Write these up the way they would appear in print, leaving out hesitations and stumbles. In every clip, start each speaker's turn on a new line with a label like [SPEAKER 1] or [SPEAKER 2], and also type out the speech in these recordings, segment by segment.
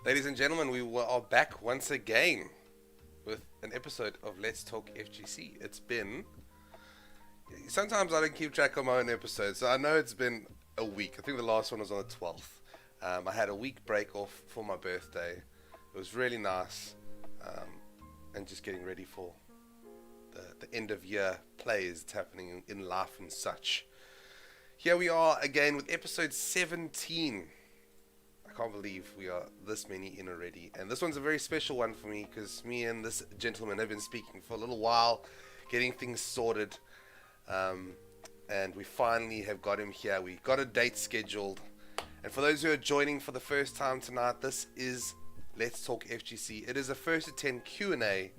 [SPEAKER 1] Ladies and gentlemen, are back once again with an episode of Let's Talk FGC. It's been... Sometimes I don't keep track of my own episodes, so I know it's been a week. I think the last one was on the 12th. I had a week break off for my birthday. It was really nice. And just getting ready for the end of year plays that's happening in life and such. Here we are again with episode 17. I can't believe we are this many in already, and this one's a very special one for me because me and this gentleman have been speaking for a little while, getting things sorted, and we finally have got him here. We got a date scheduled, and for those who are joining for the first time tonight, this is Let's Talk FGC. It is a first to 10 Q&A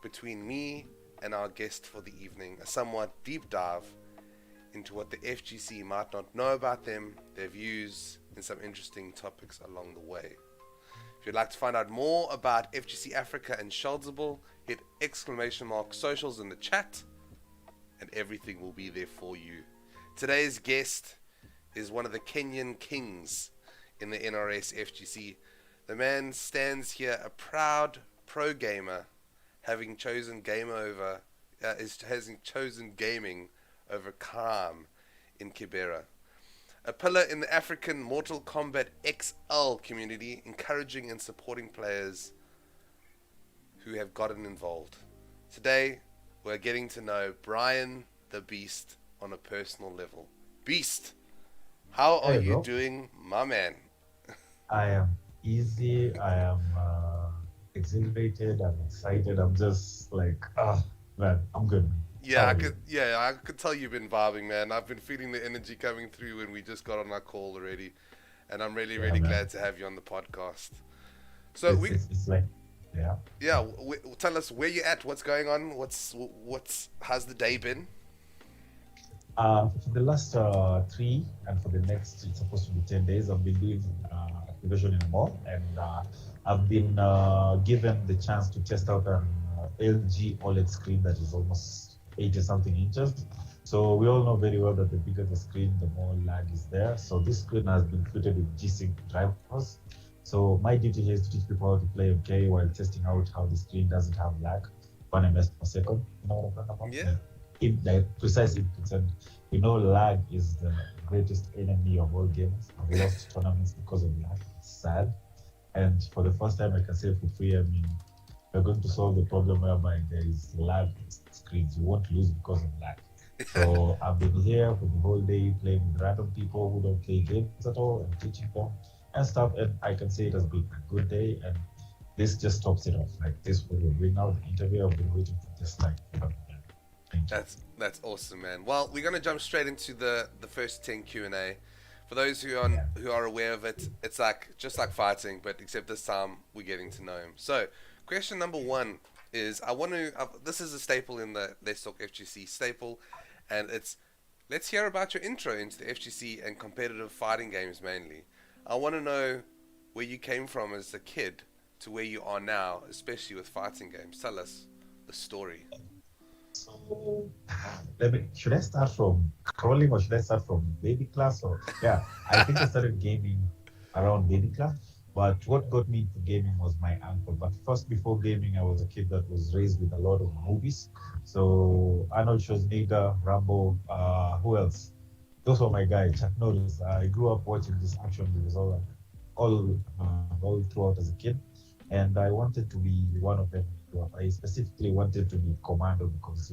[SPEAKER 1] between me and our guest for the evening, a somewhat deep dive into what the FGC might not know about them, their views, and some interesting topics along the way. If you'd like to find out more about FGC Africa and Sheldzable, hit !socials in the chat, and everything will be there for you. Today's guest is one of the Kenyan Kings in the NRS FGC. The man stands here a proud pro gamer, having chosen gaming over calm in Kibera. A pillar in the African Mortal Kombat XL community, encouraging and supporting players who have gotten involved. Today, we're getting to know BrianTheBeast on a personal level. Beast, how are you doing, my man?
[SPEAKER 2] I am easy. I am exhilarated. I'm excited. I'm just like, man, I'm good.
[SPEAKER 1] I could tell you've been vibing, man. I've been feeling the energy coming through when we just got on our call already, and I'm really glad to have you on the podcast. So
[SPEAKER 2] it's like,
[SPEAKER 1] tell us where you're at, what's going on, how's the day been?
[SPEAKER 2] For the last 3 and for the next, it's supposed to be 10 days, I've been doing activation in the mall, and I've been given the chance to test out an LG OLED screen that is almost 80 something inches. So we all know very well that the bigger the screen, the more lag is there. So this screen has been fitted with G-Sync drivers. So my duty here is to teach people how to play okay while testing out how the screen doesn't have lag. 1 ms per second. You know what I'm talking about?
[SPEAKER 1] Yeah.
[SPEAKER 2] In the precise inputs, and lag is the greatest enemy of all games. I've lost tournaments because of lag. It's sad. And for the first time, I can say for free, I mean, we're going to solve the problem whereby there is lag screens. You won't lose because of lag. So I've been here for the whole day playing with random people who don't play games at all and teaching them and stuff. And I can say it has been a good day. And this just tops it off. Like this will bring out the interview. I've been waiting for this
[SPEAKER 1] That's awesome, man. Well, we're gonna jump straight into the first 10 Q&A. For those who are aware of it, it's just like fighting, but except this time we're getting to know him. So, question number 1 is this is a staple in the Let's Talk FGC staple, and it's let's hear about your intro into the FGC and competitive fighting games mainly. I want to know where you came from as a kid to where you are now, especially with fighting games. Tell us the story.
[SPEAKER 2] So, should I start from crawling or should I start from baby class? I think I started gaming around baby class. But what got me into gaming was my uncle. But first, before gaming, I was a kid that was raised with a lot of movies. So Arnold Schwarzenegger, Rambo, who else? Those were my guys. Chuck Norris. I grew up watching these action movies all throughout as a kid, and I wanted to be one of them. I specifically wanted to be Commando because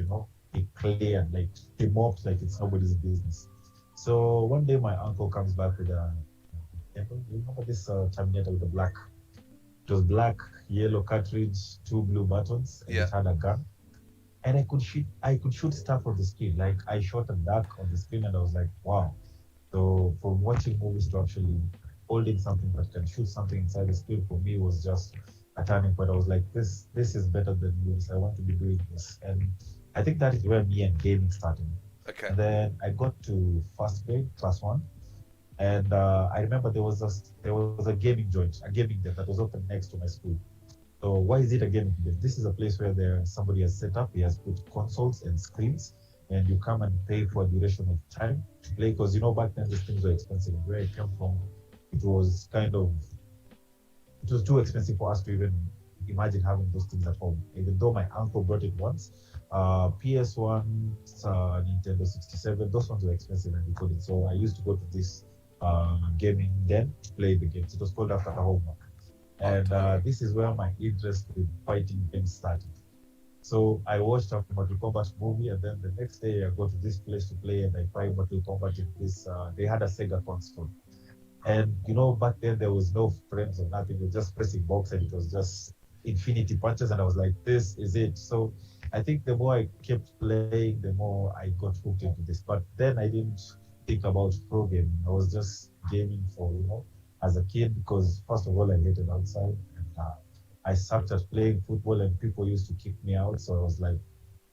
[SPEAKER 2] he play and he mops like it's nobody's business. So one day my uncle comes back with a you remember this Terminator with the black? It was black, yellow cartridge, 2 blue buttons, and it had a gun. And I could shoot stuff on the screen. Like I shot a duck on the screen, and I was like, wow. So from watching movies to actually holding something that can shoot something inside the screen for me was just a turning point. I was like, this is better than movies. I want to be doing this, and I think that is where me and gaming started.
[SPEAKER 1] Okay.
[SPEAKER 2] And then I got to first grade, class one, and I remember there was a gaming joint, a gaming den that was open next to my school. So why is it a gaming den? This is a place where somebody has set up, he has put consoles and screens, and you come and pay for a duration of time to play. Because back then these things were expensive. Where I came from, it was it was too expensive for us to even imagine having those things at home. Even though my uncle brought it once, PS1, Nintendo 67, those ones were expensive and we couldn't. So I used to go to this gaming den to play the games. It was called after homework. And this is where my interest in fighting games started. So I watched a Mortal Kombat movie, and then the next day I go to this place to play, and I find Mortal Kombat in this. They had a Sega console, and back then there was no frames or nothing. You were just pressing box, and it was just infinity punches. And I was like, "This is it." So I think the more I kept playing, the more I got hooked into this. But then I didn't think about pro gaming. I was just gaming for as a kid, because first of all I hated outside, and I sucked at playing football, and people used to kick me out. So I was like,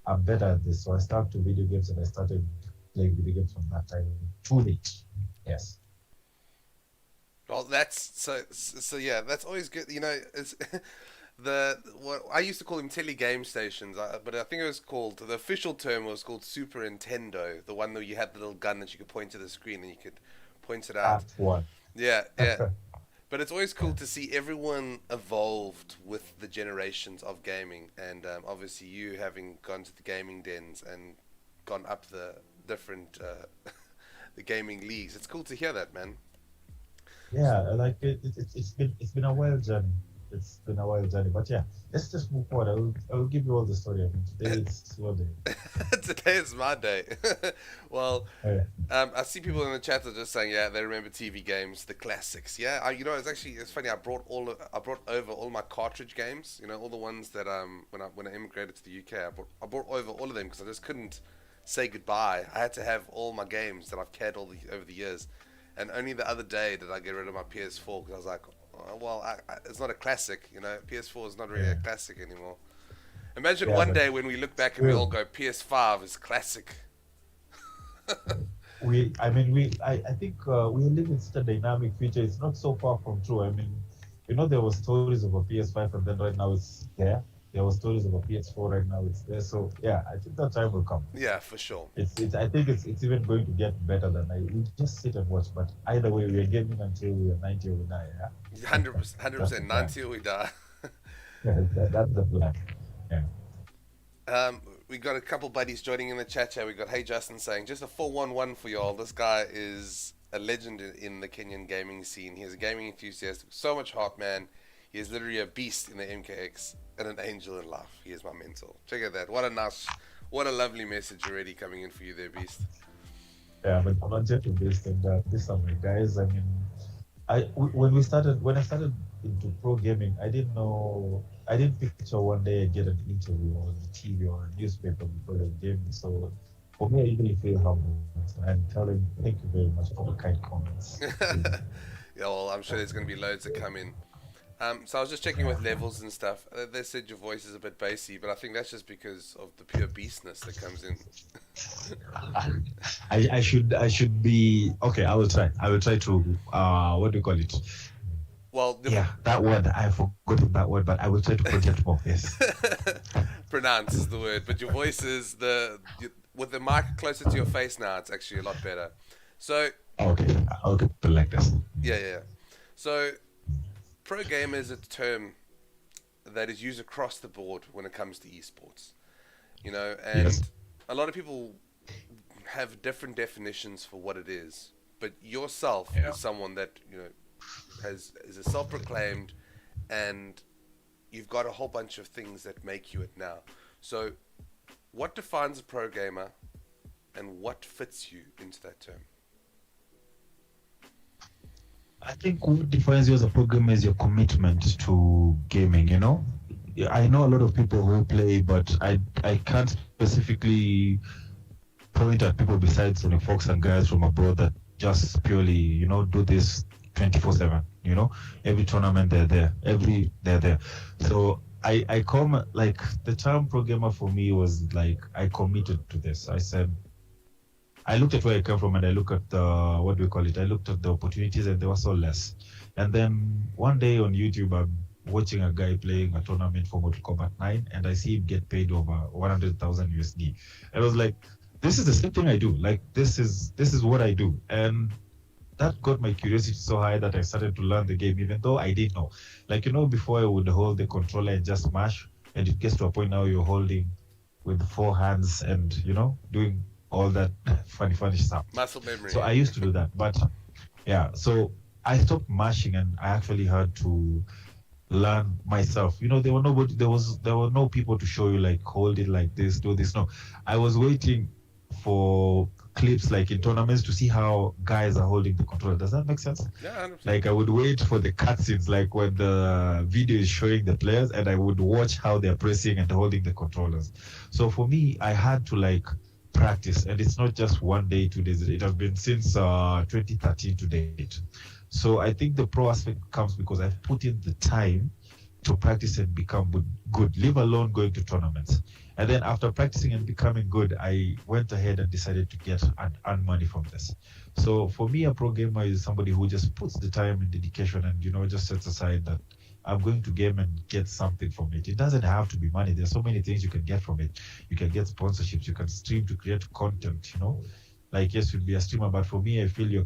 [SPEAKER 2] I'm better at this. So I started to video games, and I started playing video games from that time. Too late. Yes.
[SPEAKER 1] Well, that's so. Yeah, that's always good. It's what I used to call them game stations, but I think it was called, the official term was called Super Nintendo, the one where you had the little gun that you could point to the screen and you could point it out.
[SPEAKER 2] That's one.
[SPEAKER 1] Yeah, yeah. But it's always cool to see everyone evolved with the generations of gaming, and obviously you having gone to the gaming dens and gone up the different the gaming leagues. It's cool to hear that, man.
[SPEAKER 2] Yeah, like it's been a wild journey. It's been a wild journey, but yeah, let's just move forward. I will give you all the story. I mean, today it's your day.
[SPEAKER 1] Today is my day. Well,
[SPEAKER 2] Oh, yeah.
[SPEAKER 1] I see people in the chat that are just saying, yeah, they remember TV games, the classics. Yeah, it's funny. I brought over all my cartridge games. All the ones that when I immigrated to the UK, I brought over all of them because I just couldn't say goodbye. I had to have all my games that I've carried over the years, and only the other day did I get rid of my PS4 because I was like, oh, well, it's not a classic. PS4 is not really a classic anymore. Imagine
[SPEAKER 2] Yeah,
[SPEAKER 1] one
[SPEAKER 2] but
[SPEAKER 1] day when we look back and we
[SPEAKER 2] still,
[SPEAKER 1] all go, PS5 is classic.
[SPEAKER 2] I think we live in such a dynamic future. It's not so far from true. I mean, there were stories of a PS5, and then right now it's there. There were stories of a PS4, right now it's there. So yeah, I think that time will come.
[SPEAKER 1] Yeah, for sure.
[SPEAKER 2] I think it's even going to get better than we just sit and watch. But either way, we are gaming until we are 90 or we die. Yeah,
[SPEAKER 1] 100%,
[SPEAKER 2] that's the
[SPEAKER 1] 100%,
[SPEAKER 2] plan.
[SPEAKER 1] 90 or we die.
[SPEAKER 2] Yeah, that's the plan. Yeah.
[SPEAKER 1] We got a couple buddies joining in the chat here. We got Hey Justin saying, just a 411 for y'all. This guy is a legend in the Kenyan gaming scene. He's a gaming enthusiast, so much heart, man. He is literally a beast in the MKX and an angel in life. He is my mentor. Check out that. What a lovely message already coming in for you there, Beast.
[SPEAKER 2] Yeah, but I'm not just based on that. These are my guys. I mean, when I started into pro gaming, I didn't picture one day I'd get an interview on TV or a newspaper before the gaming. So for me, I really feel humble and telling thank you very much for the kind comments.
[SPEAKER 1] Yeah, well, I'm sure there's going to be loads that come in. So I was just checking with levels and stuff. They said your voice is a bit bassy, but I think that's just because of the pure beastness that comes in.
[SPEAKER 2] I should be okay. I will try. To what do you call it?
[SPEAKER 1] Well,
[SPEAKER 2] Yeah, that word. I forgot that word, but I will try to project more. Yes.
[SPEAKER 1] pronounce is the word, but your voice is with the mic closer to your face now. It's actually a lot better. So
[SPEAKER 2] Okay. I'll get it like this.
[SPEAKER 1] yeah. So pro gamer is a term that is used across the board when it comes to esports. And
[SPEAKER 2] Yes.
[SPEAKER 1] a lot of people have different definitions for what it is. But yourself
[SPEAKER 2] Yeah.
[SPEAKER 1] is someone that is a self-proclaimed, and you've got a whole bunch of things that make you it now. So, what defines a pro gamer, and what fits you into that term?
[SPEAKER 2] I think what defines you as a programmer is your commitment to gaming. Yeah, I know a lot of people who play, but I can't specifically point at people besides folks and guys from abroad that just purely do this 24/7. Every tournament they're there. So I come, like, the term pro gamer for me was like I committed to this. I said I looked at where I came from, and I look at the, what do we call it? I looked at the opportunities, and they were so less. And then one day on YouTube, I'm watching a guy playing a tournament for Mortal Kombat 9, and I see him get paid over 100,000 USD. And I was like, this is the same thing I do. Like, this is what I do. And that got my curiosity so high that I started to learn the game, even though I didn't know. Like, before I would hold the controller and just mash, and it gets to a point now you're holding with 4 hands and, doing all that funny stuff.
[SPEAKER 1] Muscle memory.
[SPEAKER 2] So I used to do that. But yeah, so I stopped mashing, and I actually had to learn myself. There were no people to show you, like, hold it like this, do this. No, I was waiting for clips like in tournaments to see how guys are holding the controller. Does that make sense?
[SPEAKER 1] Yeah, 100%.
[SPEAKER 2] Like, I would wait for the cutscenes, like when the video is showing the players, and I would watch how they're pressing and holding the controllers. So for me, I had to, like, practice, and it's not just 1 day, 2 days. It has been since 2013 to date. So I think the pro aspect comes because I've put in the time to practice and become good, leave alone going to tournaments. And then after practicing and becoming good, I went ahead and decided to get and earn money from this. So for me, a pro gamer is somebody who just puts the time and dedication and, just sets aside that I'm going to game and get something from it. It doesn't have to be money. There's so many things you can get from it. You can get sponsorships. You can stream to create content, Like, yes, you'll be a streamer, but for me, I feel you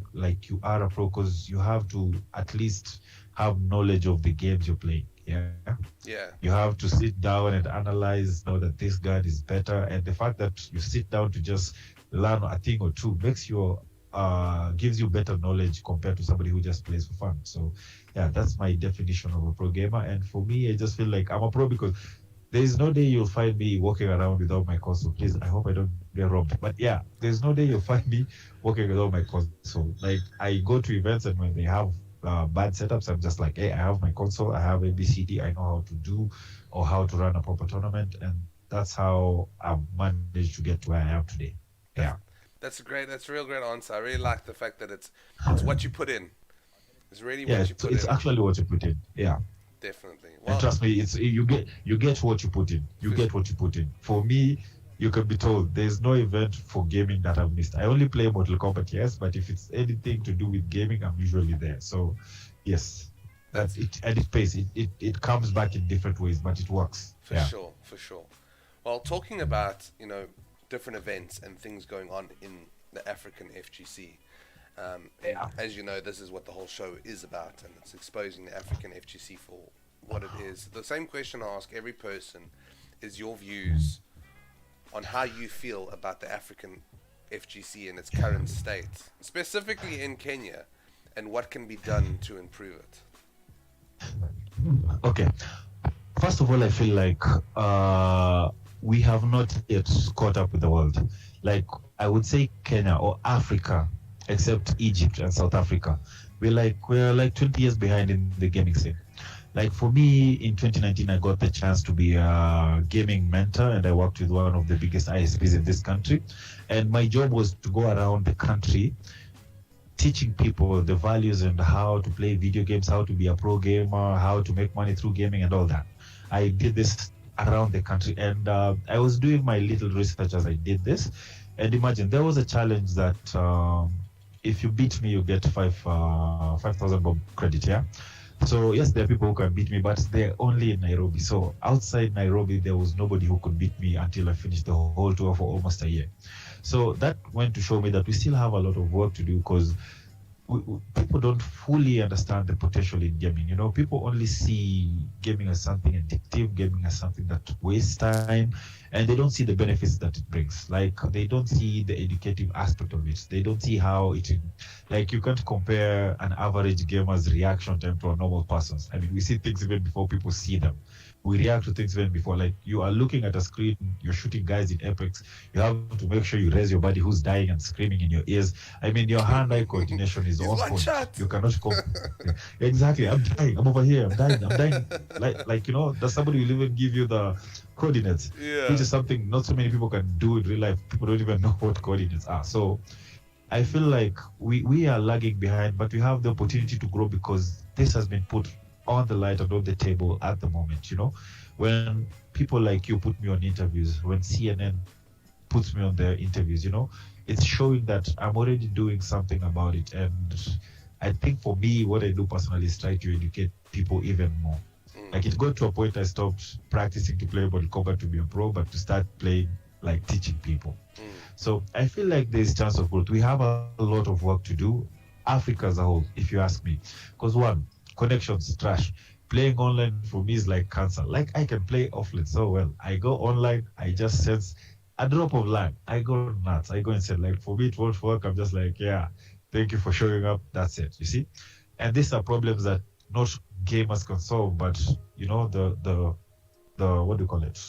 [SPEAKER 2] are a pro because you have to at least have knowledge of the games you're playing.
[SPEAKER 1] Yeah.
[SPEAKER 2] You have to sit down and analyze, know that this gun is better. And the fact that you sit down to just learn a thing or two gives you better knowledge compared to somebody who just plays for fun. So yeah, that's my definition of a pro gamer. And for me, I just feel like I'm a pro because there is no day you'll find me walking around without my console. Please, I hope I don't get robbed. But yeah, there's no day you'll find me walking without my console. Like, I go to events, and when they have bad setups, I'm just like, hey, I have my console, I have ABCD, I know how to do or how to run a proper tournament. And that's how I've managed to get to where I am today. Yeah.
[SPEAKER 1] That's a real great answer. I really like the fact that it's what you put in. It's really what you put in.
[SPEAKER 2] It's actually what you put in. Yeah.
[SPEAKER 1] Definitely.
[SPEAKER 2] Well, and trust me, it's you get what you put in. You get what you put in. For me, you can be told there's no event for gaming that I've missed. I only play Mortal Kombat, yes, but if it's anything to do with gaming, I'm usually there. So yes, that's it, and it pays. It comes back in different ways, but it works.
[SPEAKER 1] For sure. Well, talking about different events and things going on in the African FGC. As you know, this is what the whole show is about, and it's exposing the African FGC for what it is. The same question I ask every person is your views on how you feel about the African FGC in its current state, specifically in Kenya, and what can be done to improve it.
[SPEAKER 2] Okay. First of all, I feel like we have not yet caught up with the world. Like, I would say Kenya or Africa, except Egypt and South Africa, we're like 20 years behind in the gaming scene. Like, for me, in 2019, I got the chance to be a gaming mentor, and I worked with one of the biggest ISPs in this country. And my job was to go around the country teaching people the values and how to play video games, how to be a pro gamer, how to make money through gaming and all that. I did this around the country, and I was doing my little research as I did this. And imagine, there was a challenge that if you beat me, you get 5,000 bob credit, yeah? So yes, there are people who can beat me, but they're only in Nairobi. So outside Nairobi, there was nobody who could beat me until I finished the whole tour for almost a year. So that went to show me that we still have a lot of work to do, because people don't fully understand the potential in gaming. People only see gaming as something addictive, gaming as something that wastes time, and they don't see the benefits that it brings. Like, they don't see the educative aspect of it. They don't see how like, you can't compare an average gamer's reaction time to a normal person's. I mean, we see things even before people see them. We react to things even before. Like, you are looking at a screen, you're shooting guys in Apex, you have to make sure you raise your buddy who's dying and screaming in your ears. I mean, your hand-eye coordination is on point. You cannot exactly. I'm dying. I'm over here. I'm dying. Like that somebody will even give you the coordinates, which is something not so many people can do in real life. People don't even know what coordinates are. So I feel like we are lagging behind, but we have the opportunity to grow, because this has been put on the light and on the table at the moment. When people like you put me on interviews, when CNN puts me on their interviews, it's showing that I'm already doing something about it. And I think for me, what I do personally is try to educate people even more. Like it got to a point I stopped practicing to play Mortal Kombat to be a pro, but to start playing, like teaching people. So I feel like there's chance of growth. We have a lot of work to do, Africa as a whole, if you ask me. Because one, connections trash. Playing online for me is like cancer. Like I can play offline so well. I go online, I just sense a drop of lag. I go nuts. I go and say, like, for me it won't work. I'm just like, yeah, thank you for showing up. That's it. You see? And these are problems that not gamers can solve, but you know, the what do you call it?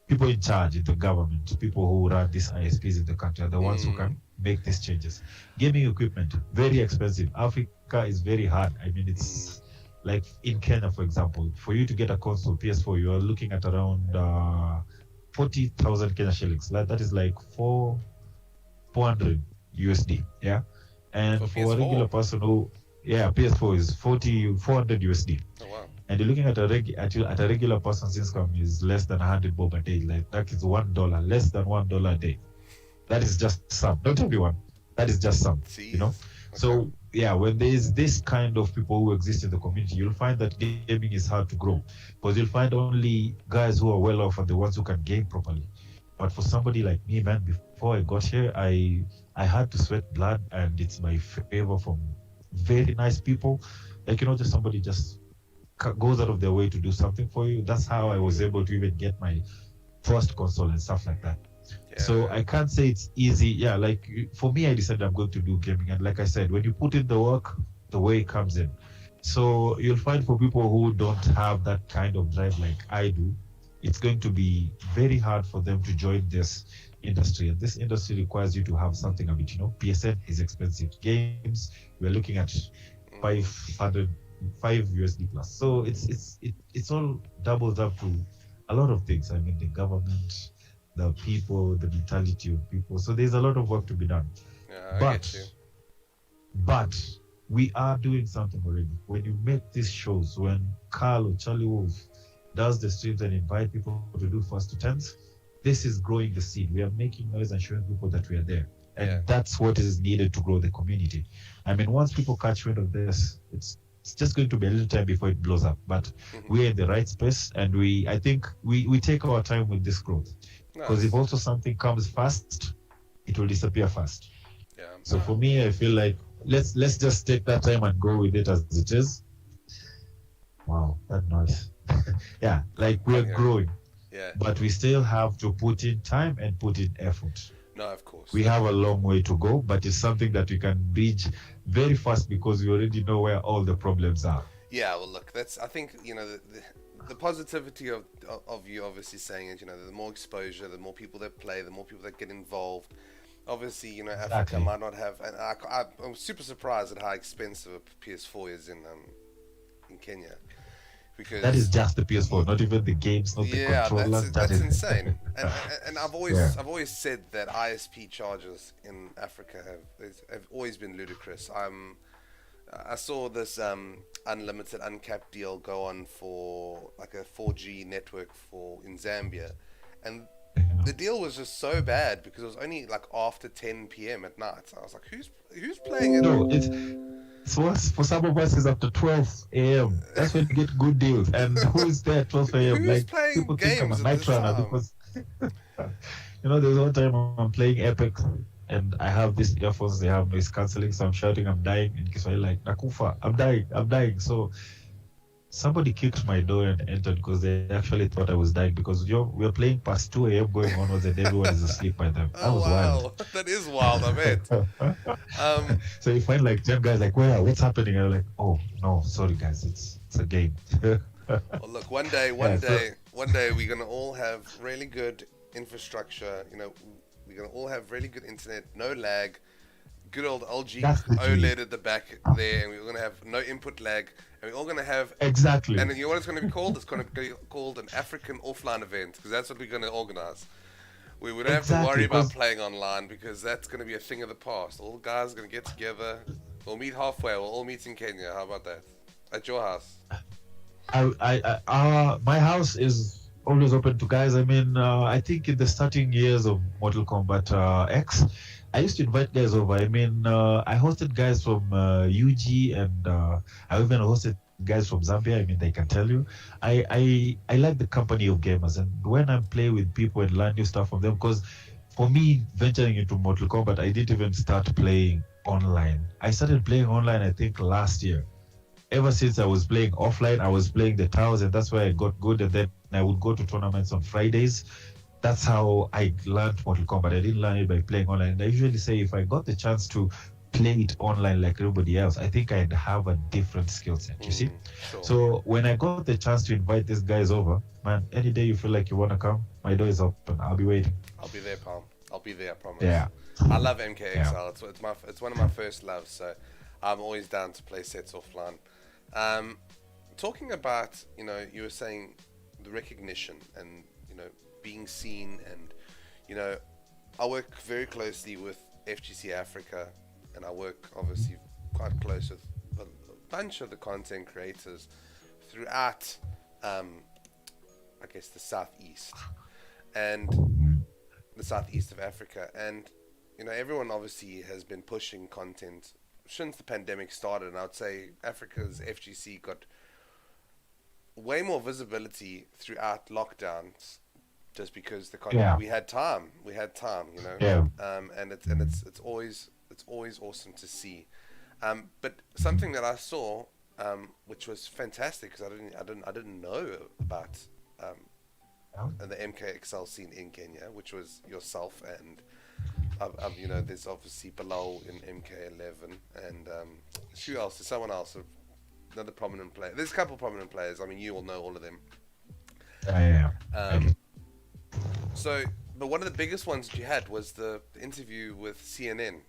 [SPEAKER 2] People in charge in the government, people who run these ISPs in the country are the ones who can make these changes. Gaming equipment, very expensive. Africa is very hard. I mean, it's like in Kenya, for example, for you to get a console PS4, you are looking at around 40,000 Kenya shillings. That is like 400 USD. Yeah. And for a regular person who, PS4 is 400 USD.
[SPEAKER 1] Oh, wow.
[SPEAKER 2] And you're looking at a regular person's income is less than 100 bob a day. Like that is $1, less than $1 a day. That is just some. Not everyone. That is just some.
[SPEAKER 1] Jeez.
[SPEAKER 2] You know. Okay. So yeah, when there is this kind of people who exist in the community, you'll find that gaming is hard to grow because you'll find only guys who are well off are the ones who can game properly. But for somebody like me, man, before I got here, I had to sweat blood, and it's my favor from very nice people. Like, you know, just somebody just goes out of their way to do something for you. That's how I was able to even get my first console and stuff like that. Yeah. So I can't say it's easy. Yeah, like for me, I decided I'm going to do gaming. And like I said, when you put in the work, the way it comes in. So you'll find for people who don't have that kind of drive like I do, it's going to be very hard for them to join this industry. And this industry requires you to have something of it. You know, PSN is expensive. Games, we're looking at 5 USD plus. So it's all doubles up to a lot of things. I mean, the government, the people, the mentality of people. So there's a lot of work to be done.
[SPEAKER 1] Yeah, I get you.
[SPEAKER 2] But we are doing something already. When you make these shows, when Carl or Charlie Wolf does the streams and invite people to do first to tens, this is growing the seed. We are making noise and showing people that we are there. And that's what is needed to grow the community. I mean, once people catch wind of this, it's just going to be a little time before it blows up. But we're in the right space, and I think we take our time with this growth. Because if also something comes fast, it will disappear fast. Yeah. So for me, I feel like let's just take that time and go with it as it is. Wow, that noise. Yeah, like we're growing. Yeah. But we still have to put in time and put in effort.
[SPEAKER 1] No, of course.
[SPEAKER 2] We have a long way to go, but it's something that we can reach very fast because we already know where all the problems are.
[SPEAKER 1] Yeah, well, look, I think, you know, the positivity of you obviously saying it, you know, the more exposure, the more people that play, the more people that get involved. Obviously, you know, Africa might not have, and I'm super surprised at how expensive a PS4 is in Kenya. Because
[SPEAKER 2] that is just the PS4, not even the games, not the controller.
[SPEAKER 1] That's insane. And I've always said that ISP charges in Africa have always been ludicrous. I saw this unlimited, uncapped deal go on for like a 4G network in Zambia, and the deal was just so bad because it was only like after 10 p.m. at night. So I was like, who's playing it?
[SPEAKER 2] No, for some of us, it's after 12 a.m. That's when you get good deals. And who is there at 12 a.m.?
[SPEAKER 1] Who's
[SPEAKER 2] like
[SPEAKER 1] playing
[SPEAKER 2] people
[SPEAKER 1] games
[SPEAKER 2] think I'm a night runner because you know, there's one time I'm playing Epic and I have these earphones, they have noise cancelling, so I'm shouting, I'm dying, in Kiswahili, like Nakufa, I'm dying. So somebody kicked my door and entered because they actually thought I was dying because we're playing past 2 a.m. going onwards and everyone is asleep by then. That was wild.
[SPEAKER 1] That is wild, I bet.
[SPEAKER 2] So you find like 10 guys like, what's happening? And I'm like, oh no, sorry guys, it's a game.
[SPEAKER 1] Well, look, one day we're gonna all have really good infrastructure. You know, we're gonna all have really good internet, no lag, good old LG OLED at the back there, and we're gonna have no input lag. And we're all going to have...
[SPEAKER 2] Exactly.
[SPEAKER 1] And you know what it's going to be called? It's going to be called an African offline event, because that's what we're going to organize. We wouldn't have to worry about playing online, because that's going to be a thing of the past. All the guys are going to get together. We'll meet halfway. We'll all meet in Kenya. How about that? At your house.
[SPEAKER 2] My house is always open to guys. I mean, I think in the starting years of Mortal Kombat X, I used to invite guys over. I mean, I hosted guys from UG, and I even hosted guys from Zambia. I mean, they can tell you. I like the company of gamers, and when I'm playing with people and learn new stuff from them, because for me, venturing into Mortal Kombat, I didn't even start playing online. I started playing online, I think, last year. Ever since I was playing offline, I was playing the towers, and that's where I got good. And then I would go to tournaments on Fridays. That's how I learned Mortal Kombat. I didn't learn it by playing online. And I usually say if I got the chance to play it online like everybody else, I think I'd have a different skill set. You see?
[SPEAKER 1] Sure.
[SPEAKER 2] So when I got the chance to invite these guys over, man, any day you feel like you want to come, my door is open. I'll be waiting.
[SPEAKER 1] I'll be there, pal. I'll be there, I promise.
[SPEAKER 2] Yeah.
[SPEAKER 1] I love MKXL. It's one of my first loves, so I'm always down to play sets offline. Talking about, you were saying the recognition and, being seen, and, I work very closely with FGC Africa, and I work obviously quite close with a bunch of the content creators throughout, I guess, the southeast and the southeast of Africa. And, everyone obviously has been pushing content since the pandemic started, and I would say Africa's FGC got way more visibility throughout lockdowns, just because we had time,
[SPEAKER 2] Yeah.
[SPEAKER 1] And it's always awesome to see. But something that I saw, which was fantastic, because I didn't know about the MKXL scene in Kenya, which was yourself and. There's obviously Bilal in MK11, and who else? There's someone else, another prominent player. There's a couple of prominent players. I mean, you all know all of them.
[SPEAKER 2] Yeah.
[SPEAKER 1] But one of the biggest ones that you had was the interview with CNN,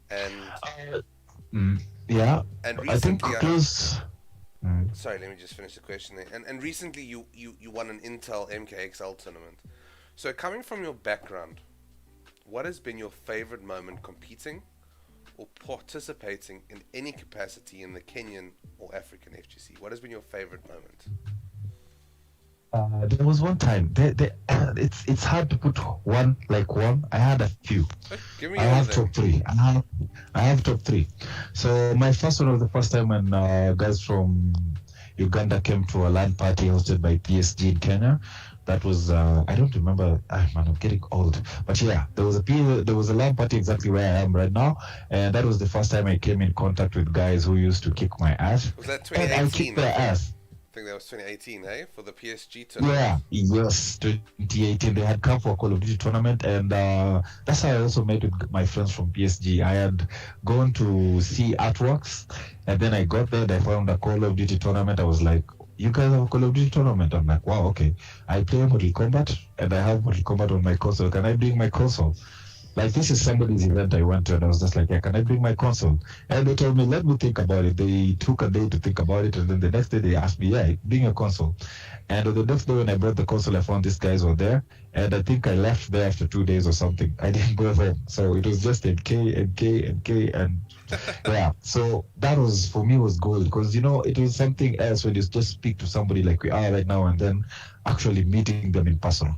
[SPEAKER 1] and
[SPEAKER 2] yeah.
[SPEAKER 1] And
[SPEAKER 2] I think
[SPEAKER 1] recently,
[SPEAKER 2] because
[SPEAKER 1] sorry, let me just finish the question there. And recently, you won an Intel MKXL tournament. So coming from your background, what has been your favorite moment competing or participating in any capacity in the Kenyan or African FGC? What has been your favorite moment?
[SPEAKER 2] there was one time. It's hard to put one. I had a few.
[SPEAKER 1] Give me
[SPEAKER 2] I have top three. I have top three. So my first one was the first time when guys from Uganda came to a LAN party hosted by PSG in Kenya. That was I don't remember. Man, I'm getting old. But yeah, there was a LAN party exactly where I am right now, and that was the first time I came in contact with guys who used to kick my ass.
[SPEAKER 1] Was that
[SPEAKER 2] And I
[SPEAKER 1] 2018?
[SPEAKER 2] kicked their ass.
[SPEAKER 1] I think that was 2018, for the PSG tournament.
[SPEAKER 2] Yeah, yes, 2018. They had come for a Call of Duty tournament, and that's how I also met with my friends from PSG. I had gone to see artworks, and then I got there and I found a Call of Duty tournament. I was like, you guys have a Call of Duty tournament? I'm like, wow, okay. I play Mortal Kombat, and I have Mortal Kombat on my console. Can I bring my console? Like, this is somebody's event I went to, and I was just like, yeah, can I bring my console? And they told me, let me think about it. They took a day to think about it, and then the next day they asked me, yeah, bring a console. And on the next day when I brought the console, I found these guys were there, and I think I left there after 2 days or something. I didn't go home. So it was just NK, and yeah. So that was, for me, was gold, because, it was something else when you just speak to somebody like we are right now, and then actually meeting them in person.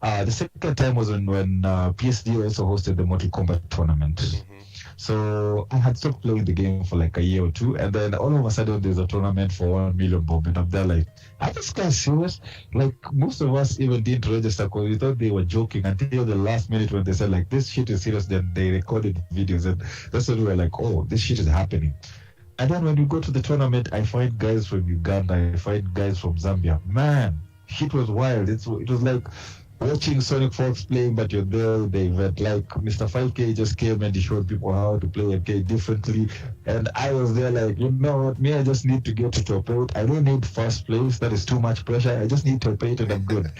[SPEAKER 2] The second time was when PSD also hosted the Mortal Kombat tournament.
[SPEAKER 1] Mm-hmm.
[SPEAKER 2] So I had stopped playing the game for like a year or two, and then all of a sudden there's a tournament for 1 million bomb, and I'm there like, are these guys serious? Like, most of us even didn't register because we thought they were joking until the last minute when they said like, this shit is serious. Then they recorded videos, and that's when we were like, oh, this shit is happening. And then when you go to the tournament, I find guys from Uganda, I find guys from Zambia. Man, shit was wild. It was like watching Sonic Fox playing, but you're there with the event. Like, Mr. 5K just came and he showed people how to play MK differently. And I was there like, you know what, me, I just need to get to top 8. I don't need first place. That is too much pressure. I just need top 8 and I'm good.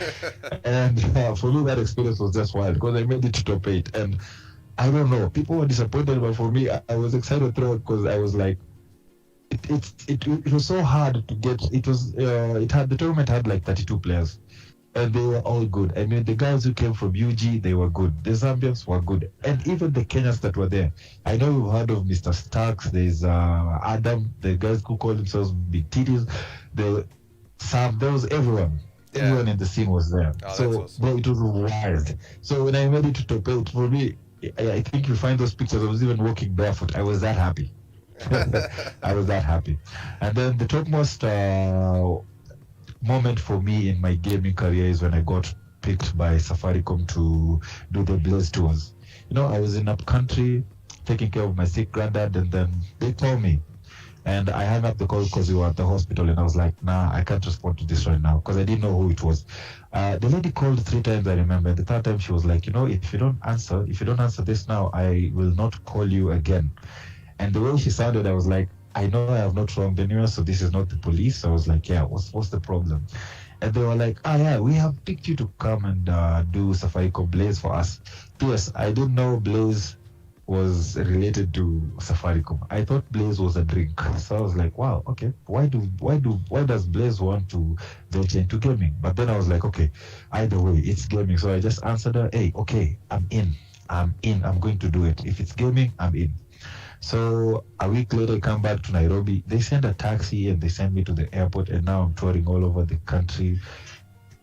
[SPEAKER 2] And for me, that experience was just wild because I made it to top 8. And I don't know, people were disappointed, but for me, I was excited throughout because I was like, it was so hard to get. The tournament had like 32 players, and they were all good. I mean, the guys who came from UG, they were good. The Zambians were good, and even the Kenyans that were there. I know you've heard of Mr. Starks. There's Adam, the guys who call themselves Big Titties. Sam, there was everyone.
[SPEAKER 1] Yeah.
[SPEAKER 2] Everyone in the scene was there.
[SPEAKER 1] Oh,
[SPEAKER 2] so,
[SPEAKER 1] that's awesome.
[SPEAKER 2] bro, it was wild. So when I made it to top 8, for me, I think you find those pictures. I was even walking barefoot. I was that happy. I was that happy. And then the topmost moment for me in my gaming career is when I got picked by Safaricom to do the Blaze tours. I was in up country taking care of my sick granddad, and then they called me. And I hung up the call because we were at the hospital, and I was like, nah, I can't respond to this right now because I didn't know who it was. The lady called 3 times, I remember. The third time she was like, if you don't answer this now, I will not call you again. And the way she sounded, I was like, I know I have not wronged anyone, so this is not the police. So I was like, yeah, what's the problem? And they were like, yeah, we have picked you to come and do Safaricom Blaze for us. P.S. I didn't know Blaze was related to Safaricom. I thought Blaze was a drink. So I was like, wow, okay, why does Blaze want to venture into gaming? But then I was like, okay, either way, it's gaming. So I just answered her, hey, okay, I'm in. I'm going to do it. If it's gaming, I'm in. So a week later, I come back to Nairobi. They send a taxi and they send me to the airport, and now I'm touring all over the country,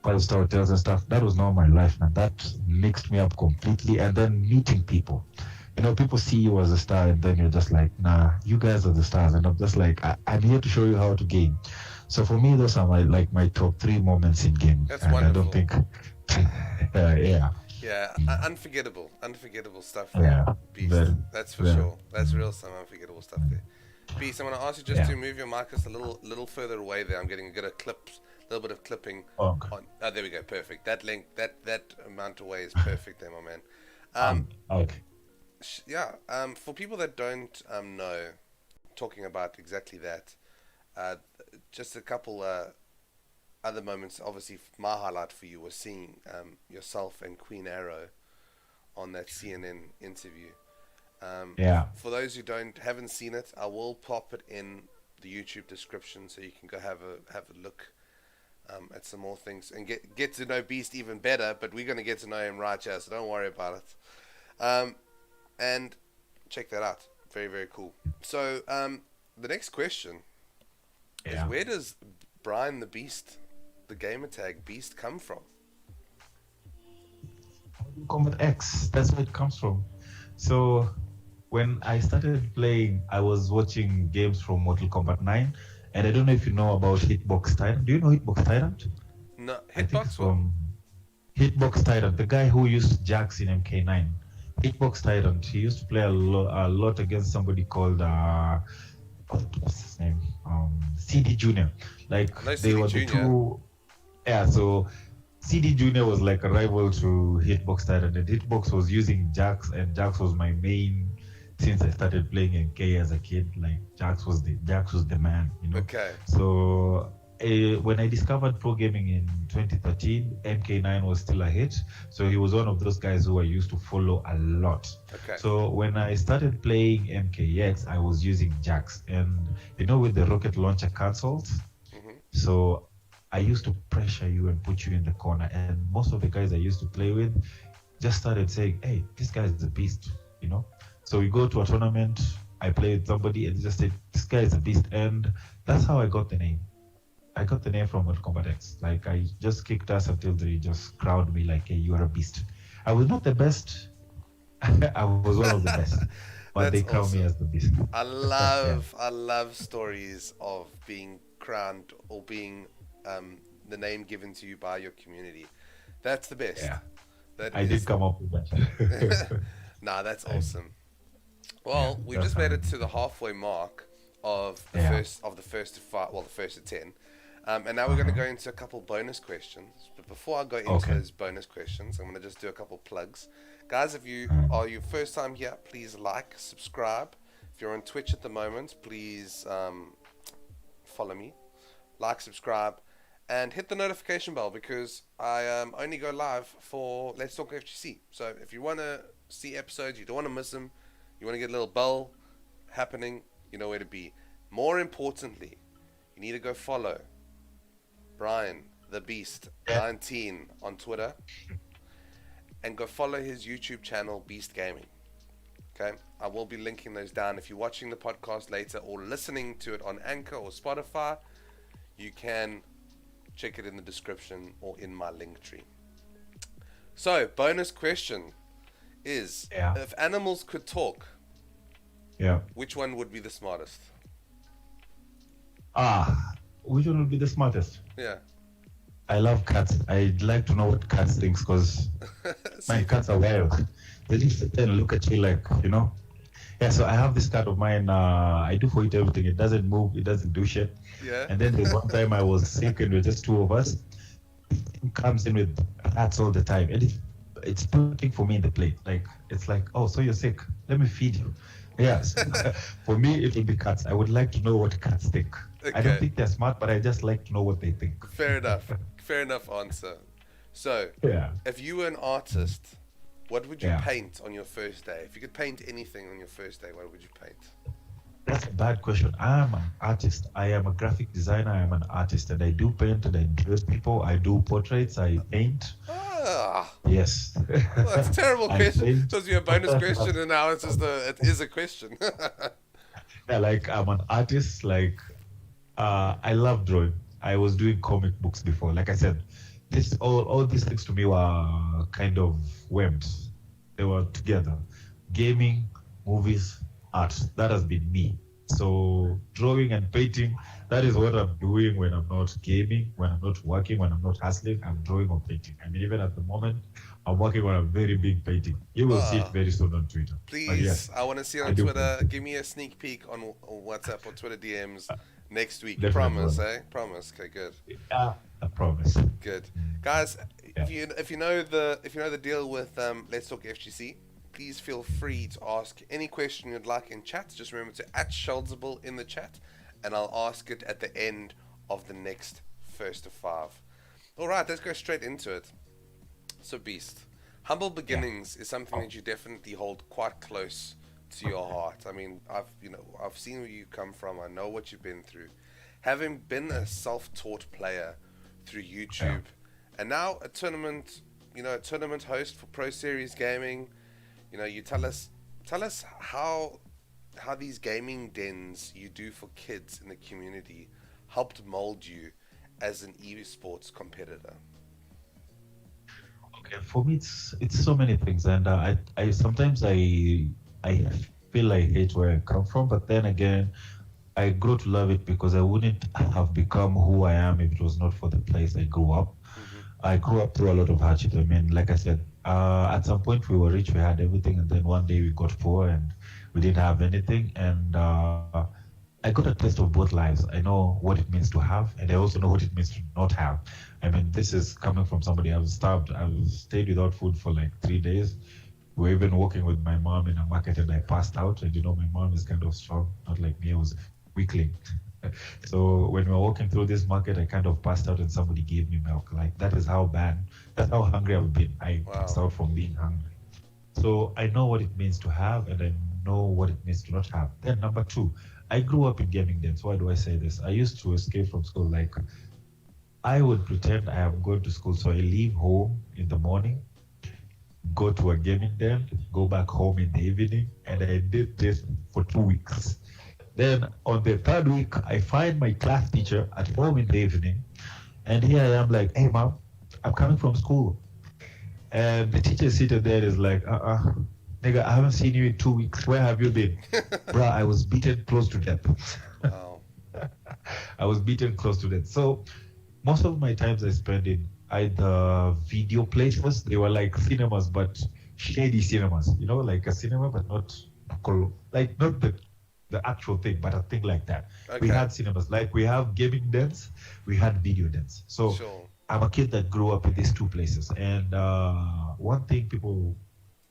[SPEAKER 2] 5-star hotels and stuff. That was not my life, man. That mixed me up completely. And then meeting people. People see you as a star, and then you're just like, nah, you guys are the stars. And I'm just like, I'm here to show you how to game. So for me, those are my top 3 moments in gaming.
[SPEAKER 1] That's
[SPEAKER 2] and
[SPEAKER 1] wonderful.
[SPEAKER 2] I don't think, yeah.
[SPEAKER 1] Yeah, unforgettable stuff.
[SPEAKER 2] Yeah,
[SPEAKER 1] Beast. That's for sure. That's real some unforgettable stuff there. Beast, I'm gonna ask you just to move your mic just a little further away there. I'm getting a little bit of clipping.
[SPEAKER 2] Okay.
[SPEAKER 1] On. Oh, there we go. Perfect. That link, that amount away is perfect there, my man.
[SPEAKER 2] Okay.
[SPEAKER 1] Yeah. For people that don't know, talking about exactly that, just a couple other moments. Obviously, my highlight for you was seeing yourself and Queen Arrow on that CNN interview. For those who haven't seen it, I will pop it in the YouTube description so you can go have a look at some more things and get to know Beast even better. But we're gonna get to know him right here, so don't worry about it. And check that out. Very, very cool. So the next question is, where does BrianTheBeast, the gamer tag Beast, come from?
[SPEAKER 2] Kombat X, that's where it comes from. So when I started playing, I was watching games from Mortal Kombat 9, and I don't know if you know about Hitbox Tyrant. Do you know Hitbox Tyrant?
[SPEAKER 1] No, Hitbox what?
[SPEAKER 2] Hitbox Tyrant, the guy who used Jax in MK9. Hitbox Tyrant. He used to play a lot against somebody called what's his name? CD Junior. Like they were the two. Yeah, so CD Junior was like a rival to Hitbox Tyrant, and Hitbox was using Jax, and Jax was my main since I started playing MK as a kid. Like Jax was the man,
[SPEAKER 1] Okay.
[SPEAKER 2] So when I discovered pro gaming in 2013, MK9 was still a hit. So he was one of those guys who I used to follow a lot.
[SPEAKER 1] Okay.
[SPEAKER 2] So when I started playing MKX, I was using Jax, and with the rocket launcher cancels. So I used to pressure you and put you in the corner, and most of the guys I used to play with just started saying, hey, this guy is a beast, So we go to a tournament, I play with somebody, and just say, this guy is a beast, and that's how I got the name. I got the name from Mortal Kombat X. Like, I just kicked ass until they just crowned me like, hey, you are a beast. I was not the best. I was one of the best. But they crowned me as the beast.
[SPEAKER 1] I love stories of being crowned or being the name given to you by your community. That's the best.
[SPEAKER 2] Yeah. I did come up with that.
[SPEAKER 1] Nah, that's awesome. Well, we've just made it to the halfway mark of the first to 10. And now we're going to go into a couple bonus questions. But before I go into those bonus questions, I'm going to just do a couple plugs. Guys, if you are your first time here, please like, subscribe. If you're on Twitch at the moment, please follow me, like, subscribe, and hit the notification bell, because I only go live for Let's Talk FGC. So if you want to see episodes, you don't want to miss them, you want to get a little bell happening, you know where to be. More importantly, you need to go follow BrianTheBeast 19 on Twitter, and go follow his YouTube channel, Beast Gaming. Okay, I will be linking those down. If you're watching the podcast later or listening to it on Anchor or Spotify, you can check it in the description or in my link tree. So, bonus question is
[SPEAKER 2] Yeah.
[SPEAKER 1] if animals could talk,
[SPEAKER 2] Yeah.
[SPEAKER 1] which one would be the smartest?
[SPEAKER 2] Which one would be the smartest?
[SPEAKER 1] Yeah.
[SPEAKER 2] I love cats. I'd like to know what cats think because my
[SPEAKER 1] See,
[SPEAKER 2] cats are wild. They just sit there and look at you like, Yeah, so I have this cat of mine. I do for it everything. It doesn't move. It doesn't do shit.
[SPEAKER 1] yeah.
[SPEAKER 2] And then there's one time I was sick and we're just two of us. It comes in with rats all the time. And it's putting for me in the plate. Like, it's like, oh, so you're sick. Let me feed you. Yes. For me, it will be cats. I would like to know what cats think. I
[SPEAKER 1] Okay.
[SPEAKER 2] don't think they're smart, but I just like to know what they think.
[SPEAKER 1] Fair enough. Fair enough answer. So,
[SPEAKER 2] Yeah.
[SPEAKER 1] if you were an artist, what would you
[SPEAKER 2] Yeah.
[SPEAKER 1] paint on your first day? If you could paint anything on your first day, what would you paint?
[SPEAKER 2] That's a bad question. I am an artist. I am a graphic designer. I am an artist, and I do paint and I dress people. I do portraits. I paint.
[SPEAKER 1] Ah,
[SPEAKER 2] Yes.
[SPEAKER 1] well, that's a terrible
[SPEAKER 2] I
[SPEAKER 1] question.
[SPEAKER 2] paint.
[SPEAKER 1] It's supposed to be a bonus question, and now it is a question.
[SPEAKER 2] Yeah, like I'm an artist. Like I love drawing. I was doing comic books before. Like I said, all these things to me were kind of webbed. They were together. Gaming, movies, art. That has been me. So drawing and painting, that is what I'm doing when I'm not gaming, when I'm not working, when I'm not hustling. I'm drawing or painting. I mean, even at the moment, I'm working on a very big painting. You will see it very soon on Twitter. But
[SPEAKER 1] Please,
[SPEAKER 2] yes,
[SPEAKER 1] I want to see it
[SPEAKER 2] I
[SPEAKER 1] on
[SPEAKER 2] do
[SPEAKER 1] Twitter.
[SPEAKER 2] paint.
[SPEAKER 1] Give me a sneak peek on WhatsApp or Twitter DMs next week.
[SPEAKER 2] Definitely
[SPEAKER 1] Promise,
[SPEAKER 2] will.
[SPEAKER 1] eh? Promise. Okay, good.
[SPEAKER 2] I promise.
[SPEAKER 1] Good, guys.
[SPEAKER 2] Yeah.
[SPEAKER 1] If you know the deal with Let's Talk FGC, please feel free to ask any question you'd like in chat. Just remember to @Sheldzable in the chat, and I'll ask it at the end of the next first of 5. All right, let's go straight into it. So, Beast, humble beginnings is something that you definitely hold quite close to your heart. I mean, I've seen where you come from. I know what you've been through. Having been a self-taught player through YouTube, and now a tournament host for Pro Series Gaming. You tell us how these gaming dens you do for kids in the community helped mold you as an esports competitor.
[SPEAKER 2] Okay, for me, it's so many things, and I sometimes I feel I hate where I come from, but then again, I grow to love it because I wouldn't have become who I am if it was not for the place I grew up. I grew up through a lot of hardship. I mean, like I said, at some point we were rich, we had everything, and then one day we got poor and we didn't have anything. And I got a taste of both lives. I know what it means to have, and I also know what it means to not have. I mean, this is coming from somebody. I've starved. I've stayed without food for like 3 days. We were even walking with my mom in a market, and I passed out. And my mom is kind of strong, not like me. I was a weakling. So when we were walking through this market, I kind of passed out, and somebody gave me milk. Like that's how hungry I've been. I passed out from being hungry. So I know what it means to have, and I know what it means to not have. Then number 2, I grew up in gaming dens. Why do I say this? I used to escape from school. Like I would pretend I am going to school, so I leave home in the morning, go to a gaming den, go back home in the evening, and I did this for 2 weeks. Then on the 3rd week, I find my class teacher at home in the evening, and here I am like, hey mom, I'm coming from school. And the teacher is seated there is like, nigga, I haven't seen you in 2 weeks. Where have you been? Bruh, I was beaten close to death.
[SPEAKER 1] Wow.
[SPEAKER 2] I was beaten close to death. So most of my times I spent in either video places. They were like cinemas, but shady cinemas. Like a cinema, but not the actual thing, but a thing like that.
[SPEAKER 1] Okay.
[SPEAKER 2] We had cinemas, like we have gaming dens, we had video dens. So
[SPEAKER 1] Sure.
[SPEAKER 2] I'm a kid that grew up in these 2 places. And one thing people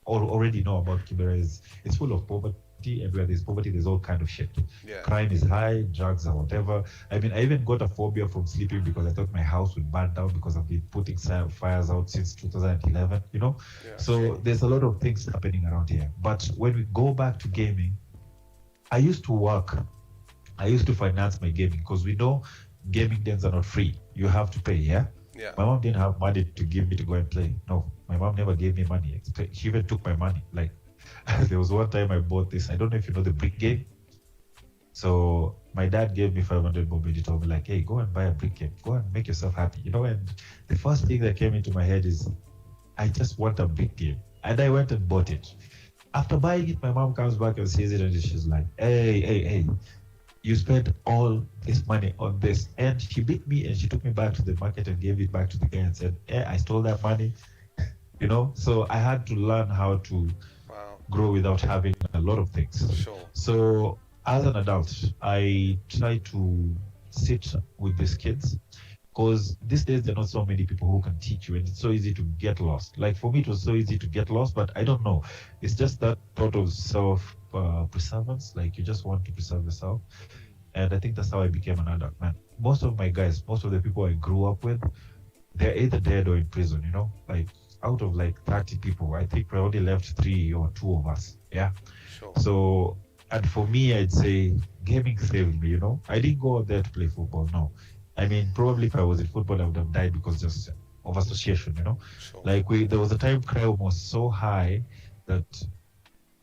[SPEAKER 2] already know about Kibera is it's full of poverty. And where there's poverty, there's all kind of shit.
[SPEAKER 1] Yeah.
[SPEAKER 2] Crime is high, drugs or whatever. I mean, I even got a phobia from sleeping because I thought my house would burn down because I've been putting fires out since 2011,
[SPEAKER 1] Yeah,
[SPEAKER 2] So
[SPEAKER 1] sure.
[SPEAKER 2] there's a lot of things happening around here. But when we go back to gaming, I used to work. I used to finance my gaming because we know gaming dens are not free. You have to pay, yeah?
[SPEAKER 1] Yeah.
[SPEAKER 2] My mom didn't have money to give me to go and play. No, my mom never gave me money. She even took my money. Like, there was one time I bought this. I don't know if you know the brick game. So my dad gave me 500 bob and he told me like, hey, go and buy a brick game. Go and make yourself happy, And the first thing that came into my head is, I just want a brick game. And I went and bought it. After buying it, my mom comes back and sees it and she's like, hey, you spent all this money on this. And she beat me and she took me back to the market and gave it back to the guy and said, I stole that money. So I had to learn how to grow without having a lot of things.
[SPEAKER 1] Sure.
[SPEAKER 2] So as an adult, I try to sit with these kids because these days there are not so many people who can teach you and it's so easy to get lost. Like for me, it was so easy to get lost, but I don't know. It's just that thought of self-preservance, like you just want to preserve yourself. And I think that's how I became an adult, man. Most of my guys, most of the people I grew up with, they're either dead or in prison, like out of like 30 people, I think we only left 3 or 2 of us. Yeah.
[SPEAKER 1] Sure.
[SPEAKER 2] So, and for me, I'd say gaming saved me, I didn't go out there to play football, no. I mean, probably if I was in football, I would have died because just of association,
[SPEAKER 1] Sure.
[SPEAKER 2] Like there was a time crime was so high that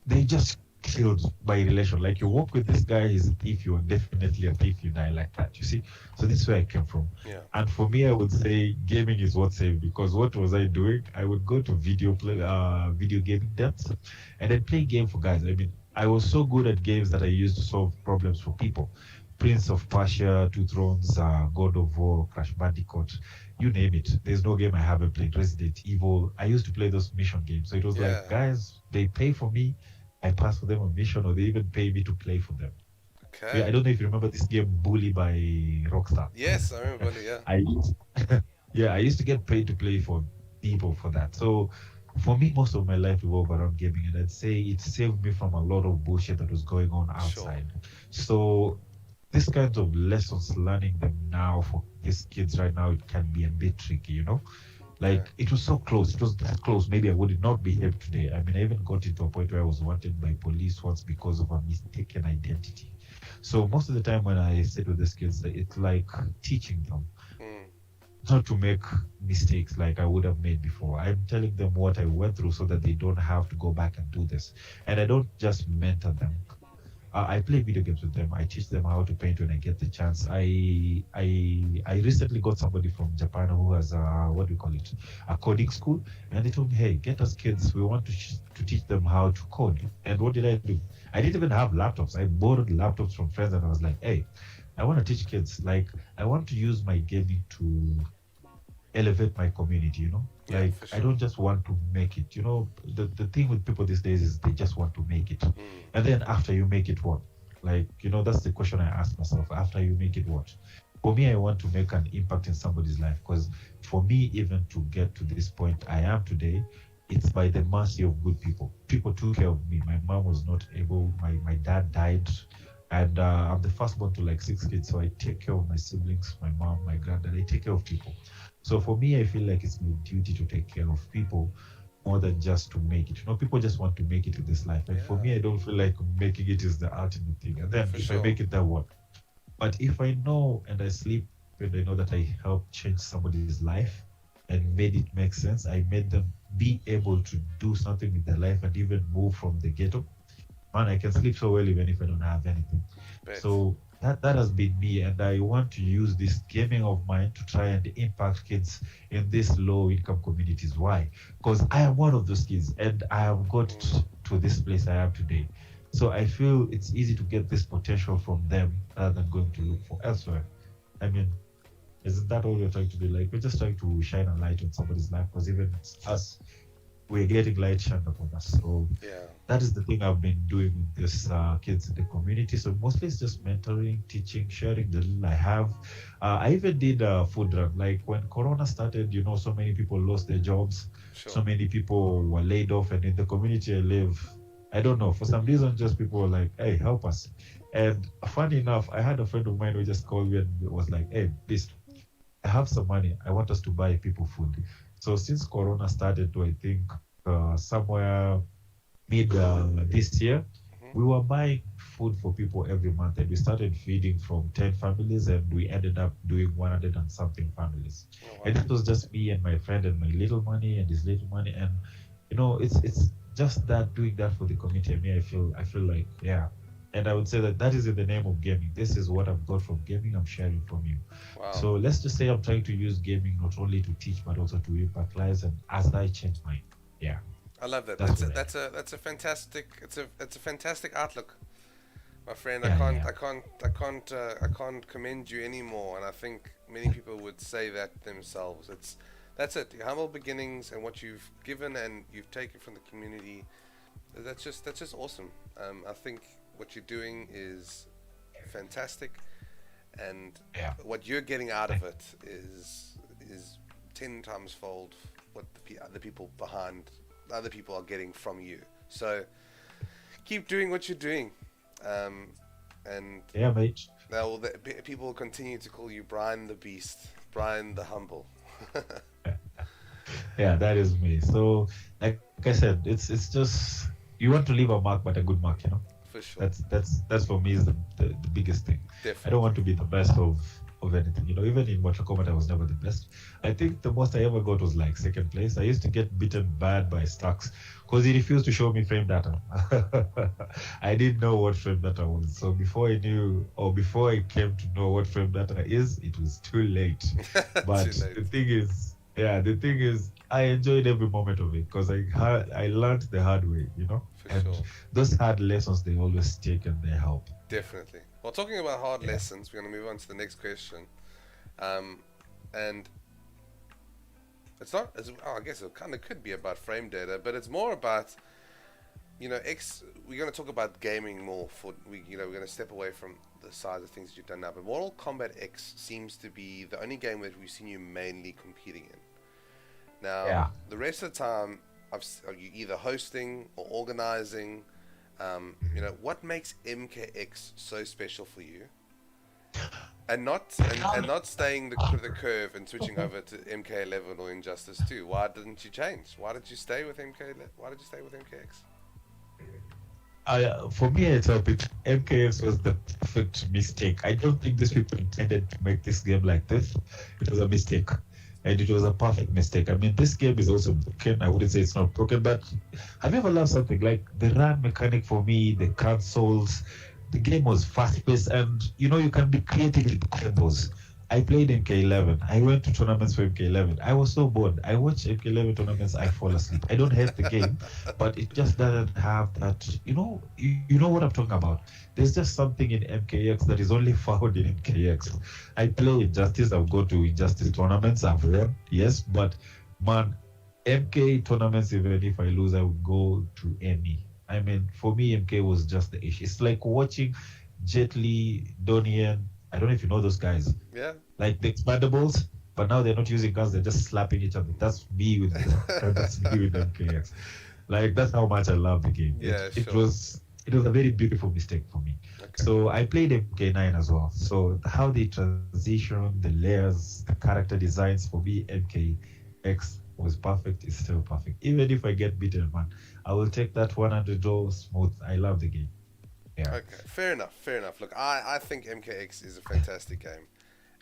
[SPEAKER 2] they just killed by relation. Like you walk with this guy, he's a thief, you're definitely a thief, you die like that, you see? So this is where I came from.
[SPEAKER 1] Yeah.
[SPEAKER 2] And for me, I would say gaming is what saved, because what was I doing? I would go to video gaming dens and then play game for guys. I mean, I was so good at games that I used to solve problems for people. Prince of Persia, Two Thrones, God of War, Crash Bandicoot, you name it. There's no game I haven't played. Resident Evil. I used to play those mission games. So it was like, guys, they pay for me, I pass for them a mission, or they even pay me to play for them.
[SPEAKER 1] Okay.
[SPEAKER 2] Yeah, I don't know if you remember this game, Bully by Rockstar.
[SPEAKER 1] Yes, I remember Bully,
[SPEAKER 2] yeah. I used to get paid to play for people for that. So for me, most of my life revolved around gaming, and I'd say it saved me from a lot of bullshit that was going on outside. Sure. So these kinds of lessons, learning them now for these kids right now, it can be a bit tricky, Like it was so close. It was that close. Maybe I would not be here today. I mean, I even got into a point where I was wanted by police once because of a mistaken identity. So most of the time when I sit with these kids, it's like teaching them not to make mistakes like I would have made before. I'm telling them what I went through so that they don't have to go back and do this. And I don't just mentor them. I play video games with them. I teach them how to paint when I get the chance. I recently got somebody from Japan who has a coding school, and they told me, hey, get us kids. We want to teach them how to code. And what did I do? I didn't even have laptops. I borrowed laptops from friends, and I was like, hey, I want to teach kids. Like, I want to use my gaming to elevate my community, Like, sure. I don't just want to make it, the thing with people these days is they just want to make it. And then after you make it, what? Like, that's the question I ask myself. After you make it, what? For me, I want to make an impact in somebody's life, because for me, even to get to this point I am today, it's by the mercy of good people. People took care of me. My mom was not able. My dad died. And I'm the firstborn to like 6 kids, so I take care of my siblings, my mom, my granddad. I take care of people. So for me, I feel like it's my duty to take care of people more than just to make it. People just want to make it in this life. And for me, I don't feel like making it is the ultimate thing. And then I make it, that work. But if I know and I sleep and I know that I helped change somebody's life and made it make sense, I made them be able to do something with their life and even move from the ghetto. Man, I can sleep so well even if I don't have anything. So that has been me, and I want to use this gaming of mine to try and impact kids in these low-income communities. Why? Because I am one of those kids, and I have got to this place I am today. So I feel it's easy to get this potential from them rather than going to look for elsewhere. I mean, isn't that all we're trying to do? Like, we're just trying to shine a light on somebody's life, because even us, we're getting light shined upon us. So that is the thing I've been doing with these kids in the community. So mostly it's just mentoring, teaching, sharing the little I have. I even did a food run. Like when Corona started, so many people lost their jobs. Sure. So many people were laid off. And in the community I live, I don't know, for some reason, just people were like, hey, help us. And funny enough, I had a friend of mine who just called me and was like, hey, Beast, I have some money. I want us to buy people food. So since Corona started, I think somewhere mid this year, we were buying food for people every month, and we started feeding from 10 families, and we ended up doing 100 and something families. Oh, wow. And it was just me and my friend and my little money and his little money, and it's just that, doing that for the community. I mean, I feel like, yeah. And I would say that is in the name of gaming. This is what I've got from gaming, I'm sharing from you. Wow. So let's just say I'm trying to use gaming not only to teach, but also to impact lives, and as I change mine. Yeah.
[SPEAKER 1] I love that.
[SPEAKER 2] That's what
[SPEAKER 1] That's a fantastic. It's a fantastic outlook, my friend.
[SPEAKER 2] yeah, yeah,
[SPEAKER 1] I can't commend you anymore. And I think many people would say that themselves. That's it. Your humble beginnings and what you've given and you've taken from the community. That's just awesome. I think what you're doing is fantastic, and
[SPEAKER 2] yeah.
[SPEAKER 1] what you're getting out of it is 10 times fold what the other people are getting from you. So keep doing what you're doing, and
[SPEAKER 2] Yeah, mate.
[SPEAKER 1] people will continue to call you BrianTheBeast, Brian the Humble.
[SPEAKER 2] Yeah, that is me. So, like I said, it's just you want to leave a mark, but a good mark, you know.
[SPEAKER 1] For sure,
[SPEAKER 2] That's for me is the biggest thing. I don't
[SPEAKER 1] definitely.
[SPEAKER 2] want to be the best of anything, you know. Even in Mortal Kombat, I was never the best. I think the most I ever got was like second place. I used to get beaten bad by Stacks because he refused to show me frame data. I didn't know what frame data was. So before I knew, or before I came to know what frame data is, it was too late.
[SPEAKER 1] Too
[SPEAKER 2] But
[SPEAKER 1] late.
[SPEAKER 2] the thing is, yeah, the thing is, I enjoyed every moment of it because I learned the hard way, you know.
[SPEAKER 1] For
[SPEAKER 2] And
[SPEAKER 1] sure.
[SPEAKER 2] those hard lessons, they always stick and they help.
[SPEAKER 1] Definitely. Well, talking about hard
[SPEAKER 2] Yeah.
[SPEAKER 1] lessons, we're going to move on to the next question. And it's not, I guess it kind of could be about frame data, but it's more about, we're going to talk about gaming more we're going to step away from the size of things that you've done now. But Mortal Kombat X seems to be the only game that we've seen you mainly competing in. Now,
[SPEAKER 2] Yeah.
[SPEAKER 1] the rest of the time, are you either hosting or organizing? What makes MKX so special for you? And not staying the curve and switching over to MK11 or Injustice 2. Why didn't you change? Why did you stay with Why did you stay with MKX?
[SPEAKER 2] For me, it's a bit. MKX was the perfect mistake. I don't think these people intended to make this game like this. It was a mistake, and it was a perfect mistake. I mean, this game is also broken. I wouldn't say it's not broken, but have you ever learned something like the run mechanic for me, the consoles? The game was fast-paced, and you can be creative with combos. I played MK11. I went to tournaments for MK11. I was so bored. I watch MK11 tournaments. I fall asleep. I don't hate the game, but it just doesn't have that. You know what I'm talking about. There's just something in MKX that is only found in MKX. I play Injustice. I've gone to Injustice tournaments. I've won, yes, but man, MK tournaments. Even if I lose, I would go to any. I mean, for me, MK was just the issue. It's like watching Jet Li, Donnie. I don't know if you know those guys.
[SPEAKER 1] Yeah.
[SPEAKER 2] Like the expandables, but now they're not using guns, they're just slapping each other. That's me with that's me with MKX. Like that's how much I love the game.
[SPEAKER 1] Yeah,
[SPEAKER 2] It
[SPEAKER 1] sure.
[SPEAKER 2] was a very beautiful mistake for me.
[SPEAKER 1] Okay.
[SPEAKER 2] So I played MK9 as well. So how they transition, the layers, the character designs for me, MKX was perfect. It's still perfect. Even if I get beaten, man, I will take that 100 draw smooth. I love the game. Yeah.
[SPEAKER 1] Okay, fair enough. Look, I think MKX is a fantastic game,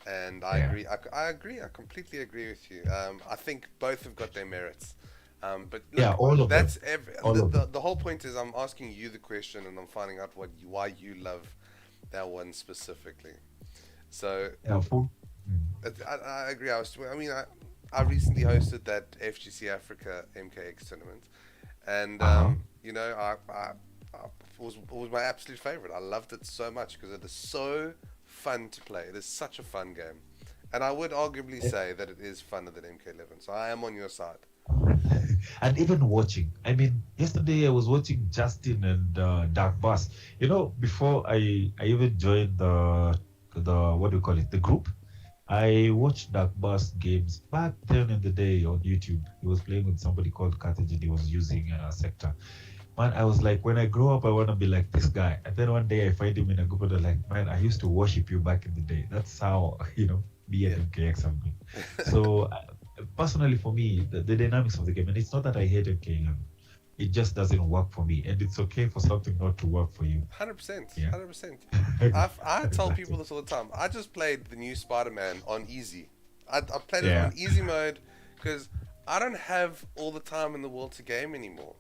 [SPEAKER 1] and I
[SPEAKER 2] Yeah.
[SPEAKER 1] agree. I agree. I completely agree with you. I think both have got their merits. But
[SPEAKER 2] Yeah,
[SPEAKER 1] look,
[SPEAKER 2] all of them.
[SPEAKER 1] that's
[SPEAKER 2] All of them.
[SPEAKER 1] the whole point is I'm asking you the question, and I'm finding out why you love that one specifically. So
[SPEAKER 2] Yeah,
[SPEAKER 1] I agree. I recently hosted that FGC Africa MKX tournament, and it was my absolute favorite. I loved it so much because it is so fun to play. It is such a fun game, and I would arguably say that it is funner than MK11. So I am on your side.
[SPEAKER 2] And even watching. I mean, yesterday I was watching Justin and Dark Bass. Before I even joined the what do you call it, the group. I watched Dark Bass games back then in the day on YouTube. He was playing with somebody called Carthage and he was using Sector. Man, I was like, when I grow up, I want to be like this guy. And then one day I find him in a group and they're like, man, I used to worship you back in the day. That's how, me and MKX have been. So personally for me, the dynamics of the game, and it's not that I hate MK11, it just doesn't work for me. And it's okay for something not to work for you.
[SPEAKER 1] 100%.
[SPEAKER 2] Yeah.
[SPEAKER 1] 100%. I tell people this all the time. I just played the new Spider-Man on easy. I played it on easy mode because I don't have all the time in the world to game anymore.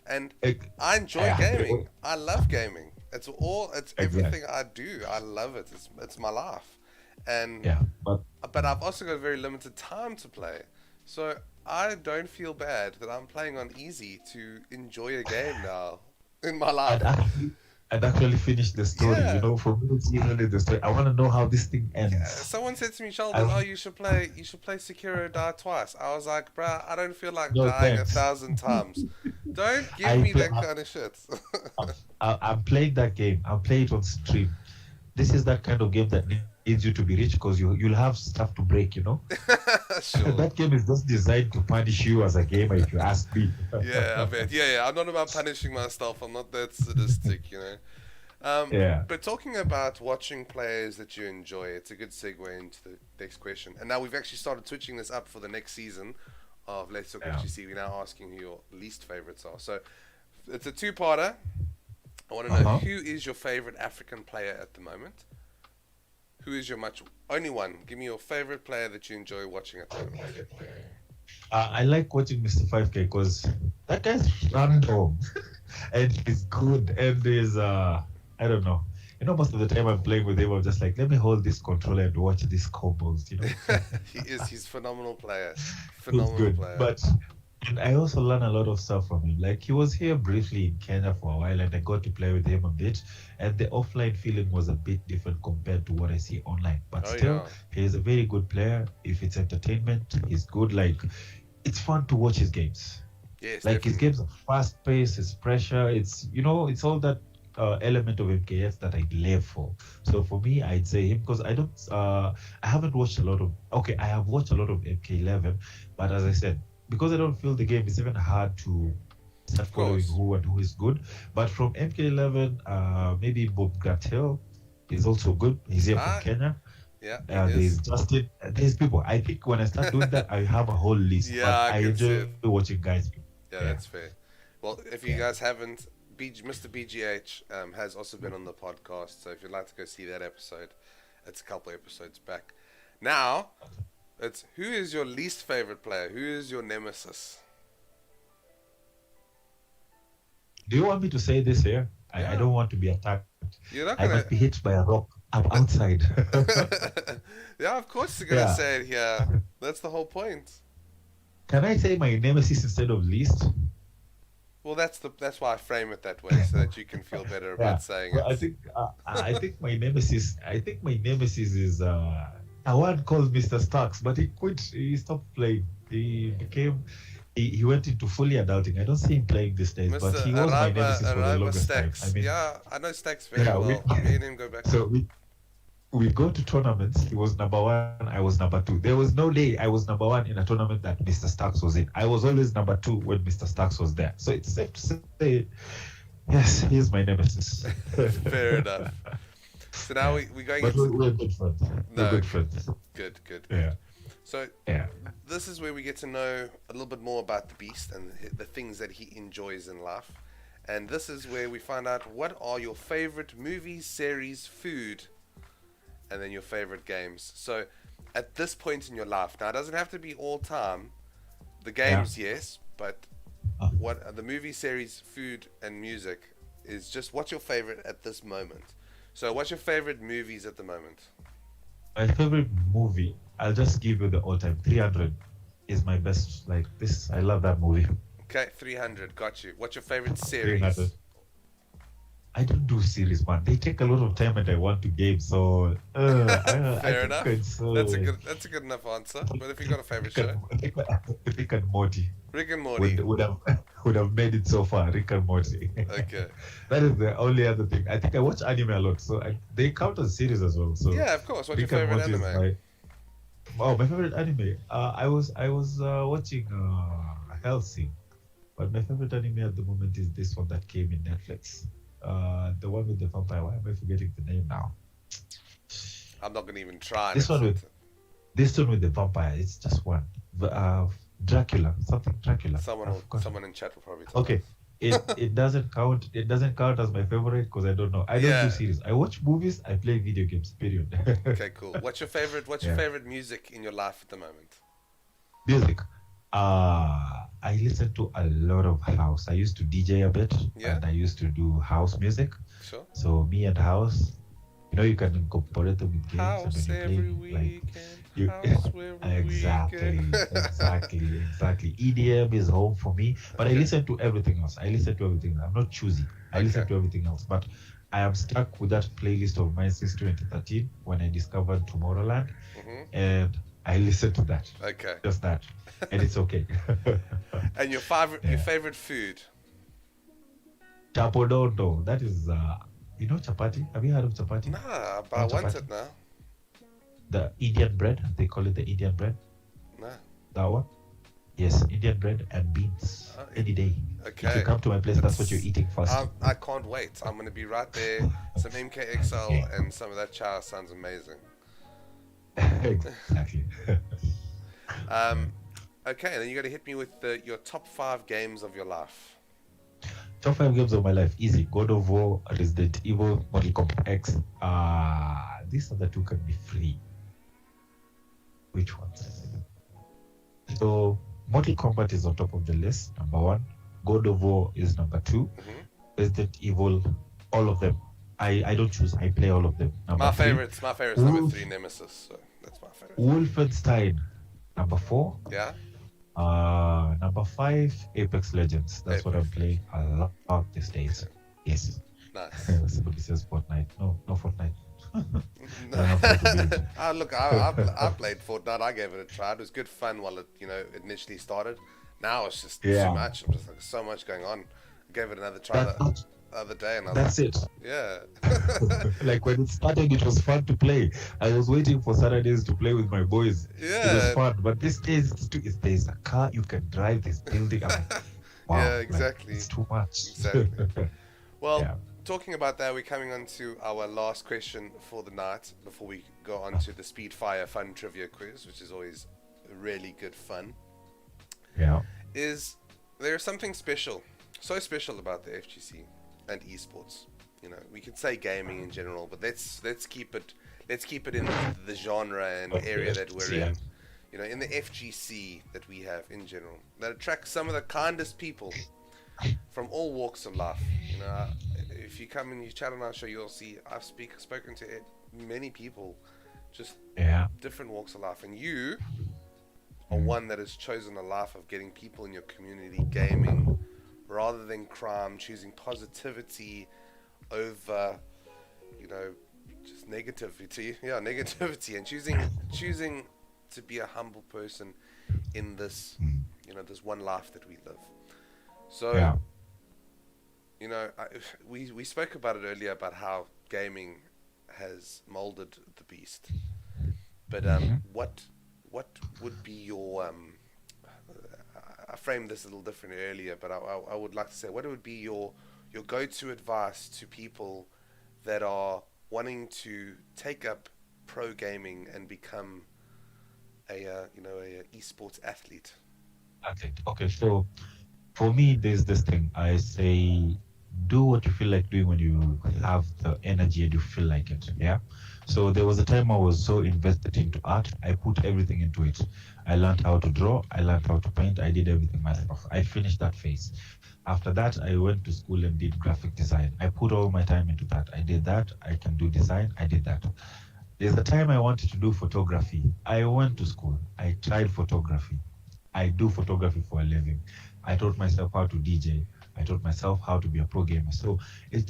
[SPEAKER 1] And I enjoy gaming. I love gaming. It's everything I do. I love it. It's my life. And
[SPEAKER 2] but
[SPEAKER 1] I've also got very limited time to play. So I don't feel bad that I'm playing on easy to enjoy a game now in my
[SPEAKER 2] I'd
[SPEAKER 1] life.
[SPEAKER 2] actually, I'd actually finish the story.
[SPEAKER 1] Yeah.
[SPEAKER 2] For me, it's usually the story. I want to know how this thing
[SPEAKER 1] Yeah,
[SPEAKER 2] ends.
[SPEAKER 1] someone said to me,
[SPEAKER 2] I
[SPEAKER 1] Sheldon, oh,
[SPEAKER 2] want
[SPEAKER 1] you should play Sekiro Die Twice. I was like, bruh, I don't feel like
[SPEAKER 2] no
[SPEAKER 1] dying a
[SPEAKER 2] thanks.
[SPEAKER 1] thousand times. Don't give
[SPEAKER 2] I
[SPEAKER 1] me
[SPEAKER 2] play,
[SPEAKER 1] that kind of shit.
[SPEAKER 2] I'm playing that game. I'll play it on stream. This is that kind of game that needs you to be rich because you'll have stuff to break.
[SPEAKER 1] Sure.
[SPEAKER 2] That game is just designed to punish you as a gamer, if you ask me.
[SPEAKER 1] Yeah, I bet. Yeah, yeah. I'm not about punishing myself. I'm not that sadistic, you know.
[SPEAKER 2] Yeah.
[SPEAKER 1] But talking about watching players that you enjoy, it's a good segue into the next question. And now we've actually started switching this up for the next season of Let's Talk
[SPEAKER 2] Yeah.
[SPEAKER 1] FGC. We're now asking who your least favorites are. So it's a two-parter. I want to know
[SPEAKER 2] Uh-huh.
[SPEAKER 1] who is your favorite African player at the moment? Who is your only one? Give me your favorite player that you enjoy watching at the moment.
[SPEAKER 2] I like watching Mr. 5K because that guy's random and he's good and he's I don't know. Most of the time I'm playing with him, I'm just like, let me hold this controller and watch these combos.
[SPEAKER 1] He's a phenomenal player.
[SPEAKER 2] He's
[SPEAKER 1] Phenomenal
[SPEAKER 2] good.
[SPEAKER 1] player.
[SPEAKER 2] But and I also learn a lot of stuff from him. Like he was here briefly in Kenya for a while and I got to play with him a bit. And the offline feeling was a bit different compared to what I see online. But
[SPEAKER 1] Oh
[SPEAKER 2] still,
[SPEAKER 1] yeah.
[SPEAKER 2] he's a very good player. If it's entertainment, he's good. Like it's fun to watch his games.
[SPEAKER 1] Yes,
[SPEAKER 2] Like his
[SPEAKER 1] definitely.
[SPEAKER 2] games are fast paced, it's pressure, it's all that element of MKF that I live for. So for me, I'd say him because I haven't watched a lot of, okay, I have watched a lot of MK11, but as I said, because I don't feel the game, it's even hard to start
[SPEAKER 1] Of
[SPEAKER 2] following
[SPEAKER 1] course.
[SPEAKER 2] who is good. But from MK11, maybe Bob Gratel is also good. He's here from
[SPEAKER 1] Ah,
[SPEAKER 2] Kenya.
[SPEAKER 1] yeah, he is.
[SPEAKER 2] There's Justin. There's people. I think when I start doing that, I have a whole list.
[SPEAKER 1] Yeah,
[SPEAKER 2] But
[SPEAKER 1] I
[SPEAKER 2] I
[SPEAKER 1] can see
[SPEAKER 2] enjoy
[SPEAKER 1] it.
[SPEAKER 2] watching guys.
[SPEAKER 1] Yeah,
[SPEAKER 2] Yeah,
[SPEAKER 1] that's fair. Well, if you
[SPEAKER 2] yeah.
[SPEAKER 1] guys haven't, Mr. BGH has also been on the podcast. So if you'd like to go see that episode, it's a couple episodes back. Now, it's who is your least favorite player? Who is your nemesis?
[SPEAKER 2] Do you want me to say this here? I
[SPEAKER 1] Yeah,
[SPEAKER 2] don't want to be attacked.
[SPEAKER 1] you're not
[SPEAKER 2] I
[SPEAKER 1] gonna.
[SPEAKER 2] might be hit by a rock. I'm outside.
[SPEAKER 1] Yeah, of course you're gonna
[SPEAKER 2] Yeah.
[SPEAKER 1] say it here. That's the whole point.
[SPEAKER 2] Can I say my nemesis instead of least?
[SPEAKER 1] Well, that's why I frame it that way so that you can feel better
[SPEAKER 2] Yeah.
[SPEAKER 1] about saying
[SPEAKER 2] Well,
[SPEAKER 1] it.
[SPEAKER 2] I think my nemesis. I think my nemesis is a one called Mr. Starks, but he quit. He stopped playing. He became. He went into fully adulting. I don't see him playing these days, but
[SPEAKER 1] Mr.
[SPEAKER 2] he was my nemesis for the
[SPEAKER 1] Araba
[SPEAKER 2] longest time. I
[SPEAKER 1] Stacks.
[SPEAKER 2] mean,
[SPEAKER 1] Yeah, I know Stacks very
[SPEAKER 2] yeah,
[SPEAKER 1] well. Me and him go back.
[SPEAKER 2] so we go to tournaments. He was number one. I was number two. There was no day I was number one in a tournament that Mr. Starks was in. I was always number two when Mr. Starks was there. So it's safe to say, yes, he is my nemesis.
[SPEAKER 1] Fair enough. So now
[SPEAKER 2] Yeah.
[SPEAKER 1] we're going
[SPEAKER 2] But
[SPEAKER 1] into.
[SPEAKER 2] we're good friends. We're
[SPEAKER 1] No,
[SPEAKER 2] good friends.
[SPEAKER 1] good, good, good.
[SPEAKER 2] Yeah.
[SPEAKER 1] So
[SPEAKER 2] Yeah.
[SPEAKER 1] this is where we get to know a little bit more about the beast and the things that he enjoys in life. And this is where we find out what are your favorite movies, series, food, and then your favorite games. So at this point in your life, now it doesn't have to be all time. The games, yes, but what are the movie, series, food, and music is just what's your favorite at this moment. So what's your favorite movies at the moment?
[SPEAKER 2] My favorite movie, I'll just give you the all-time 300 is my best. Like this, I love that movie.
[SPEAKER 1] Okay, 300, got you. What's your favorite
[SPEAKER 2] 300.
[SPEAKER 1] series?
[SPEAKER 2] I don't do series, man. They take a lot of time and I want to game. So I
[SPEAKER 1] Fair
[SPEAKER 2] think
[SPEAKER 1] enough.
[SPEAKER 2] it's
[SPEAKER 1] That's a good enough answer. But if you got a favorite
[SPEAKER 2] Rick
[SPEAKER 1] show,
[SPEAKER 2] Rick and Morty
[SPEAKER 1] Rick and Morty.
[SPEAKER 2] would have made it so far. Rick and Morty.
[SPEAKER 1] Okay.
[SPEAKER 2] That is the only other thing. I think I watch anime a lot, so they count as series as well. So
[SPEAKER 1] Yeah, of course. What's your
[SPEAKER 2] Rick and
[SPEAKER 1] favorite
[SPEAKER 2] Morty is
[SPEAKER 1] anime?
[SPEAKER 2] my favorite anime. I was watching Hellsing, but my favorite anime at the moment is this one that came in Netflix. The one with the vampire. Why am I forgetting the name now?
[SPEAKER 1] I'm not gonna even try.
[SPEAKER 2] This one with the vampire. It's just one. Dracula. Something Dracula. I forgot.
[SPEAKER 1] Someone in chat will probably tell
[SPEAKER 2] Okay.
[SPEAKER 1] us.
[SPEAKER 2] It doesn't count. It doesn't count as my favorite because I don't know. I don't
[SPEAKER 1] Yeah.
[SPEAKER 2] do series. I watch movies. I play video games. Period.
[SPEAKER 1] Okay, cool. What's your
[SPEAKER 2] Yeah.
[SPEAKER 1] favorite music in your life at the moment?
[SPEAKER 2] Music. I listen to a lot of house. I used to DJ a bit,
[SPEAKER 1] Yeah.
[SPEAKER 2] and I used to do house music.
[SPEAKER 1] Sure.
[SPEAKER 2] So me and house, you can incorporate them with games, and
[SPEAKER 1] House
[SPEAKER 2] when you
[SPEAKER 1] every
[SPEAKER 2] play like
[SPEAKER 1] weekend.
[SPEAKER 2] You
[SPEAKER 1] house where we
[SPEAKER 2] exactly,
[SPEAKER 1] can.
[SPEAKER 2] exactly. EDM is home for me, but I
[SPEAKER 1] Okay.
[SPEAKER 2] listen to everything else. I listen to everything. I'm not choosy. I
[SPEAKER 1] Okay.
[SPEAKER 2] listen to everything else, but I am stuck with that playlist of mine since 2013 when I discovered Tomorrowland,
[SPEAKER 1] Hmm.
[SPEAKER 2] and I listen to that,
[SPEAKER 1] Okay.
[SPEAKER 2] just that, and it's okay.
[SPEAKER 1] And your
[SPEAKER 2] Yeah.
[SPEAKER 1] favorite food?
[SPEAKER 2] Chapodondo. That is, chapati. Have you heard of chapati?
[SPEAKER 1] Nah, but I
[SPEAKER 2] No
[SPEAKER 1] want
[SPEAKER 2] chapati.
[SPEAKER 1] it now.
[SPEAKER 2] The Indian bread. They call it the Indian bread.
[SPEAKER 1] Nah.
[SPEAKER 2] That one. Yes, Indian bread and beans any day. If you
[SPEAKER 1] Okay.
[SPEAKER 2] come to my place, that's what you're
[SPEAKER 1] It's
[SPEAKER 2] eting first.
[SPEAKER 1] I can't wait. I'm gonna be right there. Some MKXL and some of that chow sounds amazing.
[SPEAKER 2] Exactly. Yeah.
[SPEAKER 1] Okay, then you got to hit me with your top 5 games of your life.
[SPEAKER 2] Top 5 games of my life. Easy. God of War, Resident Evil, Mortal Kombat X. These other two can be free. Which ones? So Mortal Kombat is on top of the list, number one. God of War is number two.
[SPEAKER 1] Hmm.
[SPEAKER 2] Resident Evil, all of them. I don't choose. I play all of them. Number three,
[SPEAKER 1] My favorite's number
[SPEAKER 2] Wolf,
[SPEAKER 1] 3, Nemesis. So that's my favorite.
[SPEAKER 2] Wolfenstein. Number four.
[SPEAKER 1] Yeah,
[SPEAKER 2] Number five, Apex Legends. That's what I'm
[SPEAKER 1] Apex
[SPEAKER 2] playing
[SPEAKER 1] Legends.
[SPEAKER 2] a lot these
[SPEAKER 1] Okay,
[SPEAKER 2] days. Yes.
[SPEAKER 1] nice.
[SPEAKER 2] Somebody says Fortnite. No, no Fortnite. I don't have time to build.
[SPEAKER 1] Look, I played Fortnite. I gave it a try. It was good fun while it initially started. Now it's just too
[SPEAKER 2] Yeah.
[SPEAKER 1] much. I'm just like so much going on. I gave it another try
[SPEAKER 2] That's not,
[SPEAKER 1] the other day, and I was
[SPEAKER 2] that's
[SPEAKER 1] like,
[SPEAKER 2] it.
[SPEAKER 1] yeah,
[SPEAKER 2] Like when it started, it was fun to play. I was waiting for Saturdays to play with my boys. It was
[SPEAKER 1] yeah,
[SPEAKER 2] fun. But these days, there's a car you can drive, this building. I'm like,
[SPEAKER 1] yeah,
[SPEAKER 2] wow, like
[SPEAKER 1] exactly,
[SPEAKER 2] it's too much.
[SPEAKER 1] exactly. Well,
[SPEAKER 2] Yeah.
[SPEAKER 1] talking about that, we're coming on to our last question for the night before we go on to the Speedfire Fun Trivia Quiz, which is always really good fun.
[SPEAKER 2] Yeah.
[SPEAKER 1] Is there something special, so special about the FGC and esports? We could say gaming in general, but let's keep it in the genre and area that we're
[SPEAKER 2] Yeah.
[SPEAKER 1] in. In the FGC that we have in general, that attracts some of the kindest people from all walks of life. If you come and you chat on our show, you'll see I've spoken to many people, just
[SPEAKER 2] Yeah.
[SPEAKER 1] different walks of life, and you are one that has chosen a life of getting people in your community gaming rather than crime, choosing positivity over, just negativity. Yeah, negativity, and choosing to be a humble person in this, this one life that we live. So,
[SPEAKER 2] Yeah.
[SPEAKER 1] we spoke about it earlier about how gaming has molded the beast. But what would be your I framed this a little different earlier, but I would like to say what would be your go-to advice to people that are wanting to take up pro gaming and become a esports athlete.
[SPEAKER 2] Okay, so for me, there's this thing. I say, do what you feel like doing when you have the energy and you feel like it. Yeah. So there was a time I was so invested into art. I put everything into it. I learned how to draw. I learned how to paint. I did everything myself. I finished that phase. After that, I went to school and did graphic design. I put all my time into that. I did that. I can do design. I did that. There's a time I wanted to do photography. I went to school. I tried photography. I do photography for a living. I taught myself how to DJ. I taught myself how to be a pro gamer. So it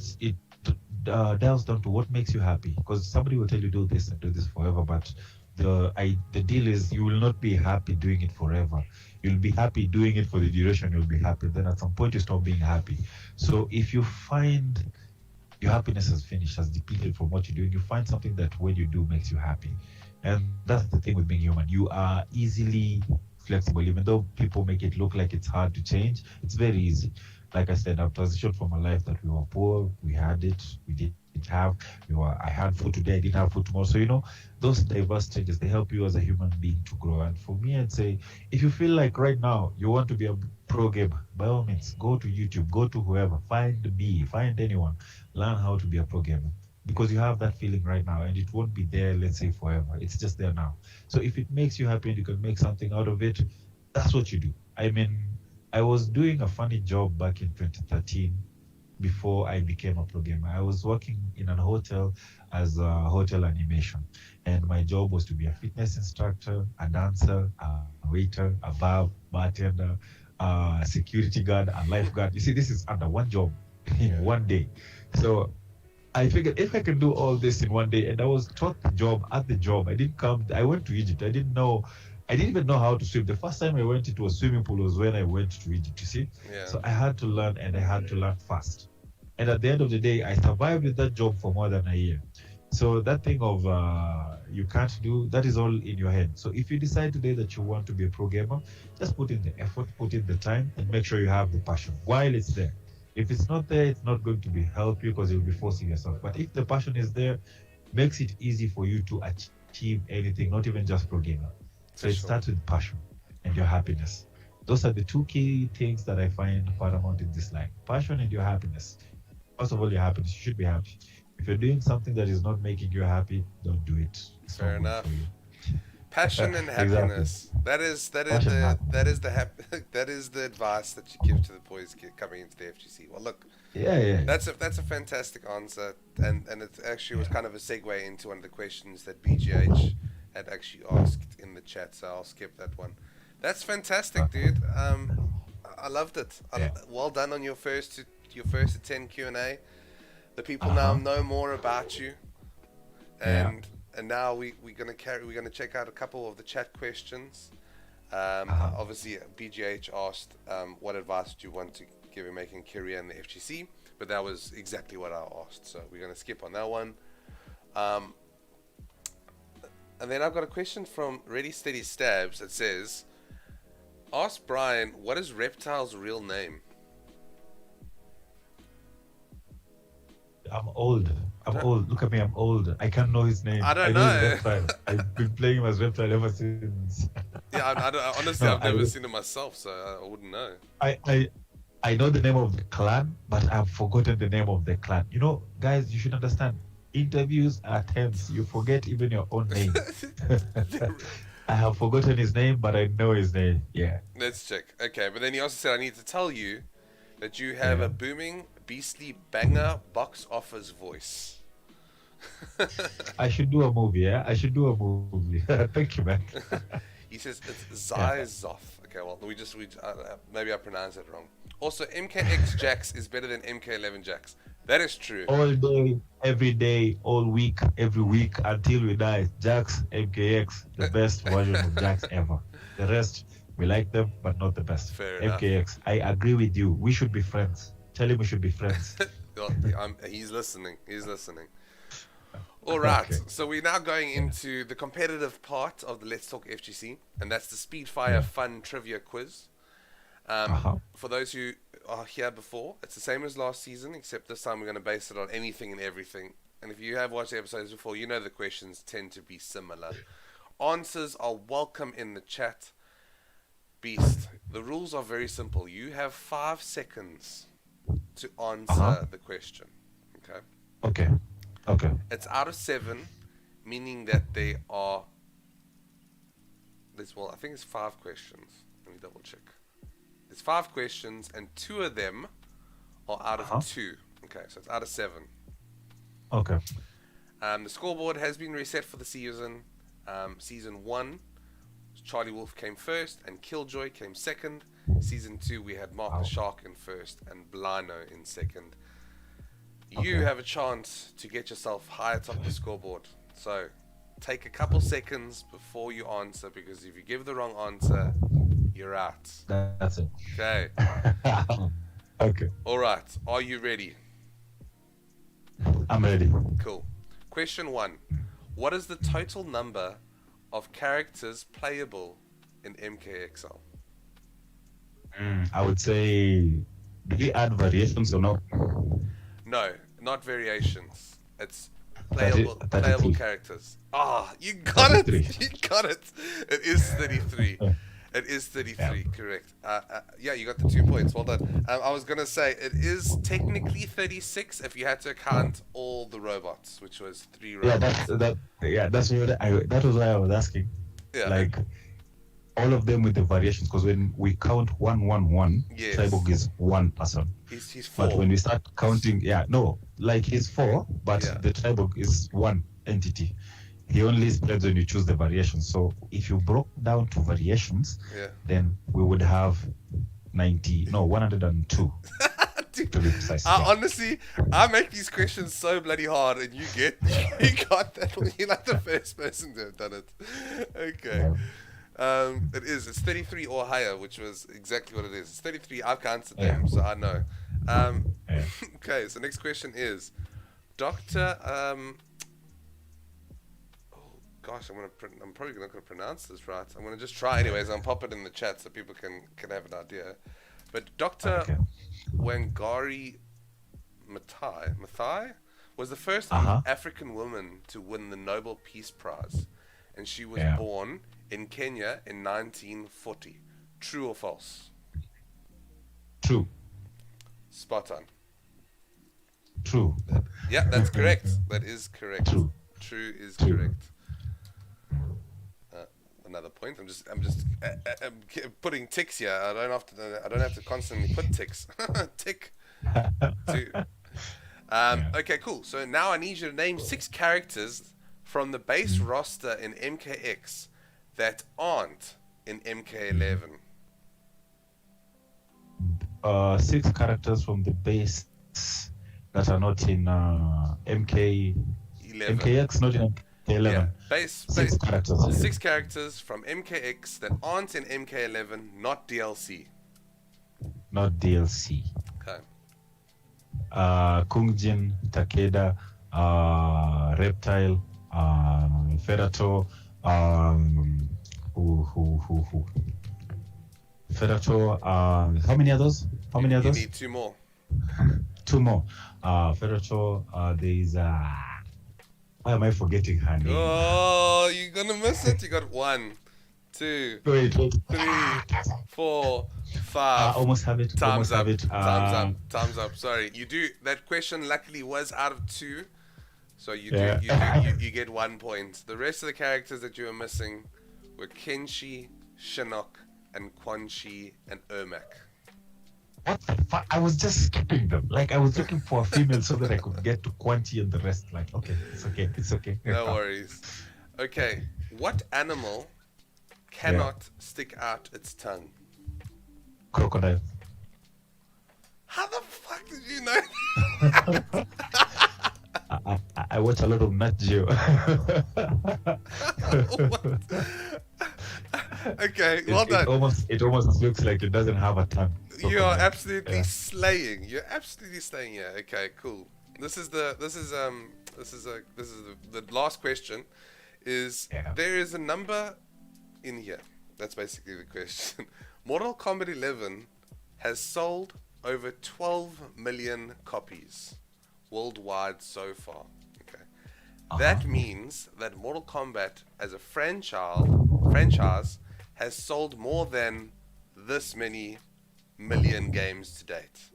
[SPEAKER 2] delves down to what makes you happy. Because somebody will tell you do this and do this forever, but the deal is you will not be happy doing it forever. You'll be happy doing it for the duration. You'll be happy. Then at some point you stop being happy. So if you find your happiness has finished, has depleted from what you're doing, you find something that when you do makes you happy. And that's the thing with being human. You are easily flexible, even though people make it look like it's hard to change. It's very easy. Like I said, I've transitioned from a life that we were poor, we had it, we didn't have, I had food today, I didn't have food tomorrow. So, those diverse changes, they help you as a human being to grow. And for me, I'd say, if you feel like right now you want to be a pro gamer, by all means, go to YouTube, go to whoever, find me, find anyone, learn how to be a pro gamer. Because you have that feeling right now and it won't be there, let's say, forever. It's just there now. So if it makes you happy and you can make something out of it, that's what you do. I mean, I was doing a funny job back in 2013 before I became a programmer. I was working in a hotel as a hotel animation, and my job was to be a fitness instructor, a dancer, a waiter, a bartender, a security guard, a lifeguard. You see, this is under one job in one day. So I figured if I can do all this in one day, and I was taught the job at the job. I went to Egypt. I didn't even know how to swim. The first time I went into a swimming pool was when I went to Egypt, you see?
[SPEAKER 1] Yeah.
[SPEAKER 2] So I had to learn, and I had to learn fast. And at the end of the day, I survived with that job for more than a year. So that thing of you can't do, that is all in your head. So if you decide today that you want to be a pro gamer, just put in the effort, put in the time, and make sure you have the passion while it's there. If it's not there, it's not going to be help you because you'll be forcing yourself. But if the passion is there, makes it easy for you to achieve anything, not even just pro gamer. So it starts with passion and your happiness. Those are the two key things that I find paramount in this life. Passion and your happiness. First of all, your happiness. You should be happy. If you're doing something that is not making you happy, don't do it. It's
[SPEAKER 1] Fair enough. Passion and happiness.
[SPEAKER 2] Exactly.
[SPEAKER 1] That is the advice that you give to the boys coming into the FGC. Well, look, that's a fantastic answer, and it actually was kind of a segue into one of the questions that BGH had actually asked in the chat. So I'll skip that one. That's fantastic, dude. I loved it. Well done on your first to 10 Q&A. The people now know more about you, and now we're gonna check out a couple of the chat questions. Obviously, BGH asked, what advice do you want to give him making a career in the FGC? But that was exactly what I asked, so we're gonna skip on that one. And then I've got a question from Ready Steady Stabs that says, ask Brian, what is Reptile's real name?
[SPEAKER 2] I'm old. Look at me, I'm old. I can't know his name.
[SPEAKER 1] I don't know.
[SPEAKER 2] I've been playing him as Reptile ever since.
[SPEAKER 1] Honestly, I've never seen it myself, so I wouldn't know.
[SPEAKER 2] I know the name of the clan, but I've forgotten the name of the clan. You know, guys, you should understand. Interviews are tense. You forget even your own name. I have forgotten his name, but I know his name. Yeah.
[SPEAKER 1] Let's check. Okay, but then he also said, I need to tell you that you have a booming, beastly banger box office voice.
[SPEAKER 2] I should do a movie, I should do a movie. Thank you, man.
[SPEAKER 1] He says it's Zyzoth. Okay, well, maybe I pronounced it wrong. Also, MKX Jax is better than MK11 Jax. That is true.
[SPEAKER 2] All day, every day, all week, every week, until we die. Jax, MKX, the best version of Jax ever. The rest, we like them, but not the best.
[SPEAKER 1] Fair
[SPEAKER 2] MKX,
[SPEAKER 1] enough.
[SPEAKER 2] I agree with you. We should be friends. Tell him we should be friends.
[SPEAKER 1] He's listening. All right.
[SPEAKER 2] Okay.
[SPEAKER 1] So we're now going into the competitive part of the Let's Talk FGC, and that's the Speedfire Fun Trivia Quiz. For those who are here before, it's the same as last season, except this time we're going to base it on anything and everything. And if you have watched the episodes before, you know the questions tend to be similar. Answers are welcome in the chat. Beast, the rules are very simple. You have 5 seconds to answer the question. Okay?
[SPEAKER 2] Okay.
[SPEAKER 1] It's out of 7, meaning that they are... I think it's 5 questions. Let me double check. There's 5 questions, and 2 of them are out of 2. Okay, so it's out of 7.
[SPEAKER 2] Okay.
[SPEAKER 1] The scoreboard has been reset for the season. Season 1, Charlie Wolf came first, and Killjoy came second. Season 2, we had Mark the Shark in first, and Blino in second. You have a chance to get yourself high atop the scoreboard. So, take a couple seconds before you answer, because if you give the wrong answer, you're out.
[SPEAKER 2] That's it.
[SPEAKER 1] Okay.
[SPEAKER 2] Okay.
[SPEAKER 1] Alright, are you ready?
[SPEAKER 2] I'm ready.
[SPEAKER 1] Cool. Question 1. What is the total number of characters playable in MKXL?
[SPEAKER 2] I would say, do we add variations or no?
[SPEAKER 1] No, not variations. It's playable characters. You got it! You got it! It is 33. It is 33, correct. You got the 2 points. Well done. I was going to say, it is technically 36 if you had to count all the robots, which was 3 robots.
[SPEAKER 2] That was what I was asking.
[SPEAKER 1] Yeah.
[SPEAKER 2] Like, All of them with the variations, because when we count 111,
[SPEAKER 1] Yes.
[SPEAKER 2] Cyborg is one person.
[SPEAKER 1] He's
[SPEAKER 2] But
[SPEAKER 1] 4.
[SPEAKER 2] when we start counting, like he's 4, but
[SPEAKER 1] Yeah.
[SPEAKER 2] the Cyborg is one entity. He only spreads when you choose the variations. So if you broke down to variations,
[SPEAKER 1] Yeah.
[SPEAKER 2] then we would have 102
[SPEAKER 1] Dude,
[SPEAKER 2] to be precise.
[SPEAKER 1] honestly, I make these questions so bloody hard, and you got that one. You're like the first person to have done it. Okay. It's 33 or higher, which was exactly what it is. It's 33. I've counted them, so I know. Okay, so next question is, Doctor. Gosh, I'm probably not going to pronounce this right. I'm going to just try anyways. I'll pop it in the chat so people can have an idea. But Dr. Wangari Maathai was the first African woman to win the Nobel Peace Prize, and she was born in Kenya in 1940. True or false?
[SPEAKER 2] True.
[SPEAKER 1] Spot on.
[SPEAKER 2] True.
[SPEAKER 1] Yeah, that's correct. That is correct. True is correct. Another point. I'm just putting ticks here. I don't have to constantly put ticks. Tick. 2. Okay, cool. So now I need you to name 6 characters from the base roster in MKX that aren't in MK11.
[SPEAKER 2] 6 characters from the base that are not in MKX, not in MK11.
[SPEAKER 1] Yeah, base
[SPEAKER 2] 6 characters.
[SPEAKER 1] 6 characters from MKX that aren't in MK11, not DLC.
[SPEAKER 2] Not DLC.
[SPEAKER 1] Okay.
[SPEAKER 2] Kungjin, Takeda, Reptile, Ferato, Ferato, how many others?
[SPEAKER 1] You need 2 more.
[SPEAKER 2] 2 more. Ferato, there is why am I forgetting her name?
[SPEAKER 1] Oh, you're gonna miss it. You got 1, 2, 3, 4, 5.
[SPEAKER 2] Almost have it.
[SPEAKER 1] Time's up.
[SPEAKER 2] Time's up.
[SPEAKER 1] Time's up. Sorry, you do. That question luckily was out of 2, so you get 1 point. The rest of the characters that you were missing were Kenshi, Shinnok, and Quan Chi and Ermac.
[SPEAKER 2] What the fuck? I was just skipping them. Like I was looking for a female so that I could get to Quan Chi and the rest. Like, okay, it's okay.
[SPEAKER 1] No worries. Okay, what animal cannot stick out its tongue?
[SPEAKER 2] Crocodile.
[SPEAKER 1] How the fuck did you know?
[SPEAKER 2] I watch a lot of Nat Geo.
[SPEAKER 1] Okay, well done.
[SPEAKER 2] It almost looks like it doesn't have a tongue.
[SPEAKER 1] You are absolutely slaying. You're absolutely slaying. Yeah. Okay. Cool. This is the last question. There is a number in here? That's basically the question. Mortal Kombat 11 has sold over 12 million copies worldwide so far. Okay. That means that Mortal Kombat as a franchise has sold more than this many million games to date,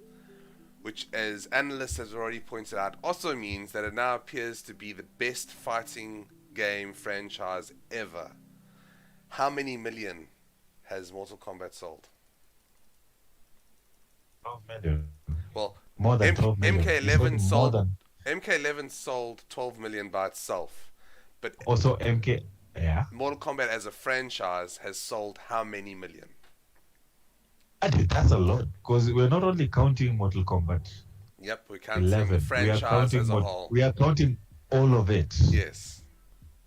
[SPEAKER 1] which, as analysts have already pointed out, also means that it now appears to be the best fighting game franchise ever. How many million has Mortal Kombat sold?
[SPEAKER 2] 12 million.
[SPEAKER 1] Well,
[SPEAKER 2] more than 12 million.
[SPEAKER 1] MK11 sold 12 million by itself, but
[SPEAKER 2] also
[SPEAKER 1] Mortal Kombat as a franchise has sold how many million?
[SPEAKER 2] That's a lot, because we're not only counting Mortal Kombat.
[SPEAKER 1] Yep, we're counting the franchise as a whole.
[SPEAKER 2] We are counting all of it.
[SPEAKER 1] Yes.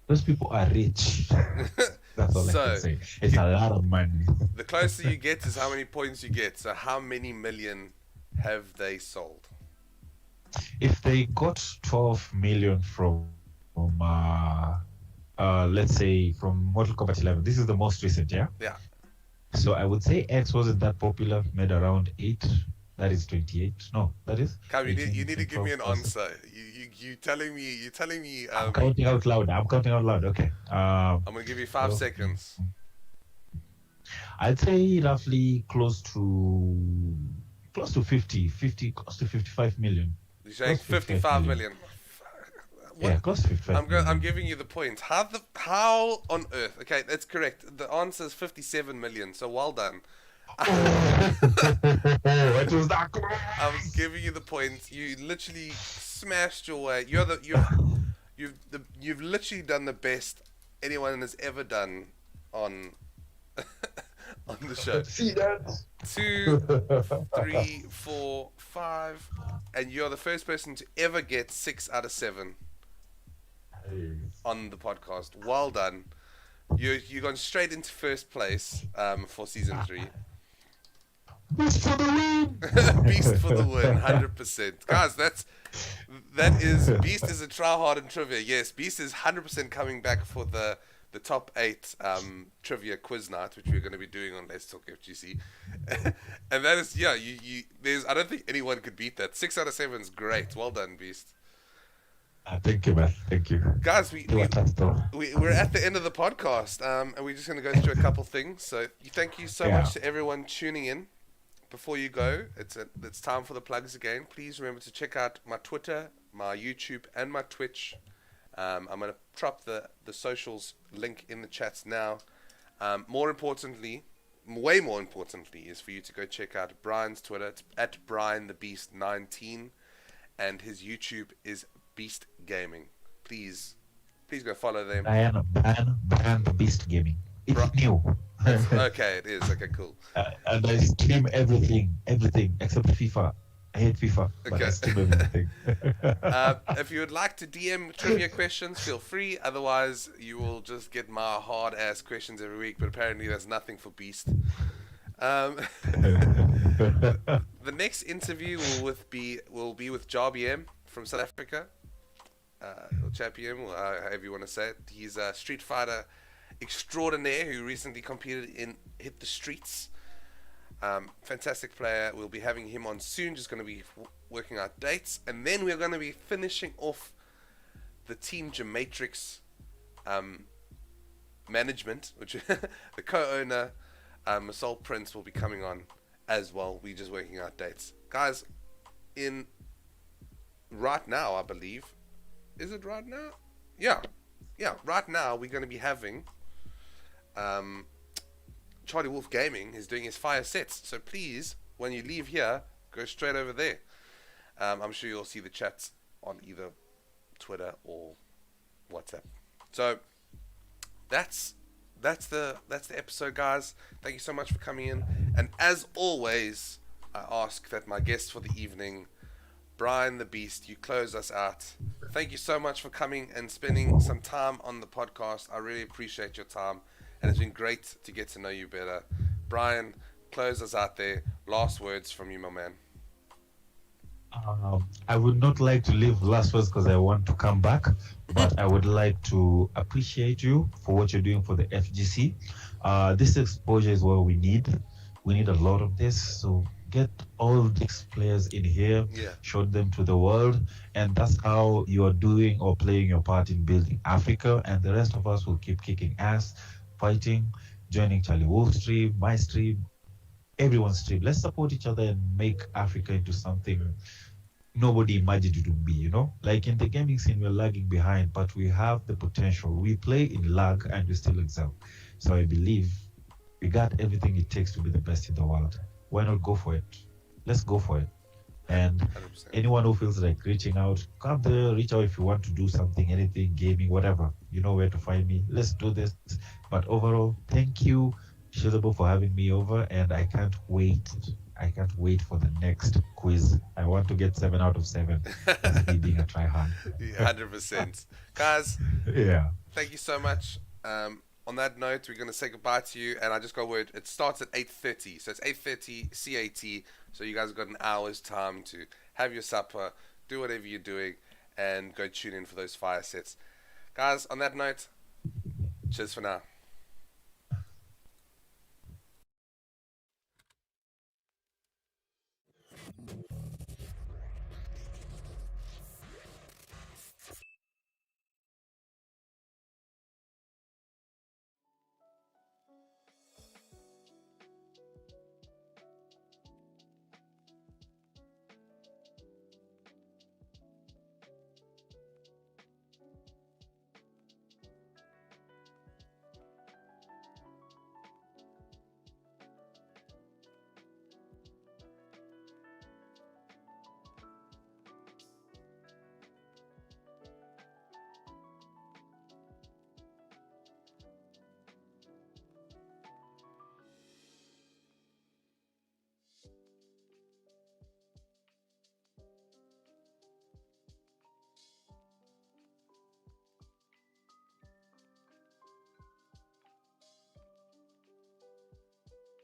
[SPEAKER 2] Those people are rich. That's all I can say. It's a lot of money.
[SPEAKER 1] The closer you get is how many points you get. So how many million have they sold?
[SPEAKER 2] If they got 12 million from let's say from Mortal Kombat 11, this is the most recent, yeah?
[SPEAKER 1] Yeah.
[SPEAKER 2] So I would say X wasn't that popular, made around 8. That is 28. No, that is.
[SPEAKER 1] Come, you need to give me an answer. You telling me.
[SPEAKER 2] I'm counting out loud. Okay.
[SPEAKER 1] I'm gonna give you 5 seconds.
[SPEAKER 2] I'd say roughly close to 50, close to 55 million.
[SPEAKER 1] You're saying 55 million. What?
[SPEAKER 2] close to 55
[SPEAKER 1] I'm
[SPEAKER 2] million.
[SPEAKER 1] giving you the point. How on earth? Okay, that's correct. The answer is 57 million. So well done.
[SPEAKER 2] What was that?
[SPEAKER 1] I'm giving you the point. You literally smashed your way. You've literally done the best anyone has ever done on on the show.
[SPEAKER 2] See that?
[SPEAKER 1] 2, 3, 4, 5, and you're the first person to ever get 6 out of 7 on the podcast. Well done. You've gone straight into first place for season 3.
[SPEAKER 2] Beast for the win!
[SPEAKER 1] Beast for the win, 100%. Guys, Beast is a try-hard in trivia. Yes, Beast is 100% coming back for the top 8 trivia quiz night, which we're going to be doing on Let's Talk FGC. And that is, yeah, I don't think anyone could beat that. 6 out of 7 is great. Well done, Beast.
[SPEAKER 2] Thank you, man. Thank you.
[SPEAKER 1] Guys, we're at the end of the podcast, and we're just going to go through a couple things. So thank you so much to everyone tuning in. Before you go, it's time for the plugs again. Please remember to check out my Twitter, my YouTube, and my Twitch. I'm going to drop the socials link in the chats now. More importantly, way more importantly, is for you to go check out Brian's Twitter. It's at BrianTheBeast19, and his YouTube is Beast Gaming. Please go follow them.
[SPEAKER 2] Brian the Beast Gaming. It's new.
[SPEAKER 1] Okay, it is. Okay, cool.
[SPEAKER 2] And I stream everything except FIFA. I hate FIFA, but
[SPEAKER 1] Okay.
[SPEAKER 2] I stream everything.
[SPEAKER 1] If you would like to DM trivia questions, feel free. Otherwise, you will just get my hard-ass questions every week. But apparently, there's nothing for Beast. The next interview will be with JRBM from South Africa. Or JRBM, or however you want to say it. He's a Street Fighter extraordinaire who recently competed in Hit the Streets. Fantastic player. We'll be having him on soon. Just going to be working out dates, and then we're going to be finishing off the Team Gematrix management, which the co-owner Masol Prince will be coming on as well. We're just working out dates, guys. Right now, I believe, is it right now? Yeah. Right now we're going to be having Charlie Wolf Gaming is doing his fire sets. So please, when you leave here, go straight over there. I'm sure you'll see the chats on either Twitter or WhatsApp. So that's the episode, guys. Thank you so much for coming in. And as always, I ask that my guest for the evening, Brian the Beast, you close us out. Thank you so much for coming and spending some time on the podcast. I really appreciate your time, and it's been great to get to know you better. Brian, close us out there. Last words from you, my man.
[SPEAKER 2] I would not like to leave last words because I want to come back, but I would like to appreciate you for what you're doing for the FGC. This exposure is what we need. We need a lot of this. So get all these players in here, show them to the world, and that's how you are doing or playing your part in building Africa. And the rest of us will keep kicking ass, fighting, joining Charlie Wolf's stream, my stream, everyone's stream. Let's support each other and make Africa into something nobody imagined it would be, you know? Like in the gaming scene, we're lagging behind, but we have the potential. We play in lag and we still excel. So I believe we got everything it takes to be the best in the world. Why not go for it? Let's go for it. And 100%. Anyone who feels like reaching out, come there, reach out if you want to do something, anything, gaming, whatever. You know where to find me. Let's do this. But overall, thank you, Sheldzable, for having me over, and I can't wait for the next quiz. I want to get 7 out of 7. That's me being a try-hard.
[SPEAKER 1] 100%. Guys, thank you so much. On that note, we're going to say goodbye to you, and I just got word, it starts at 8:30, so it's 8:30 CAT, so you guys have got an hour's time to have your supper, do whatever you're doing, and go tune in for those fire sets. Guys, on that note, cheers for now.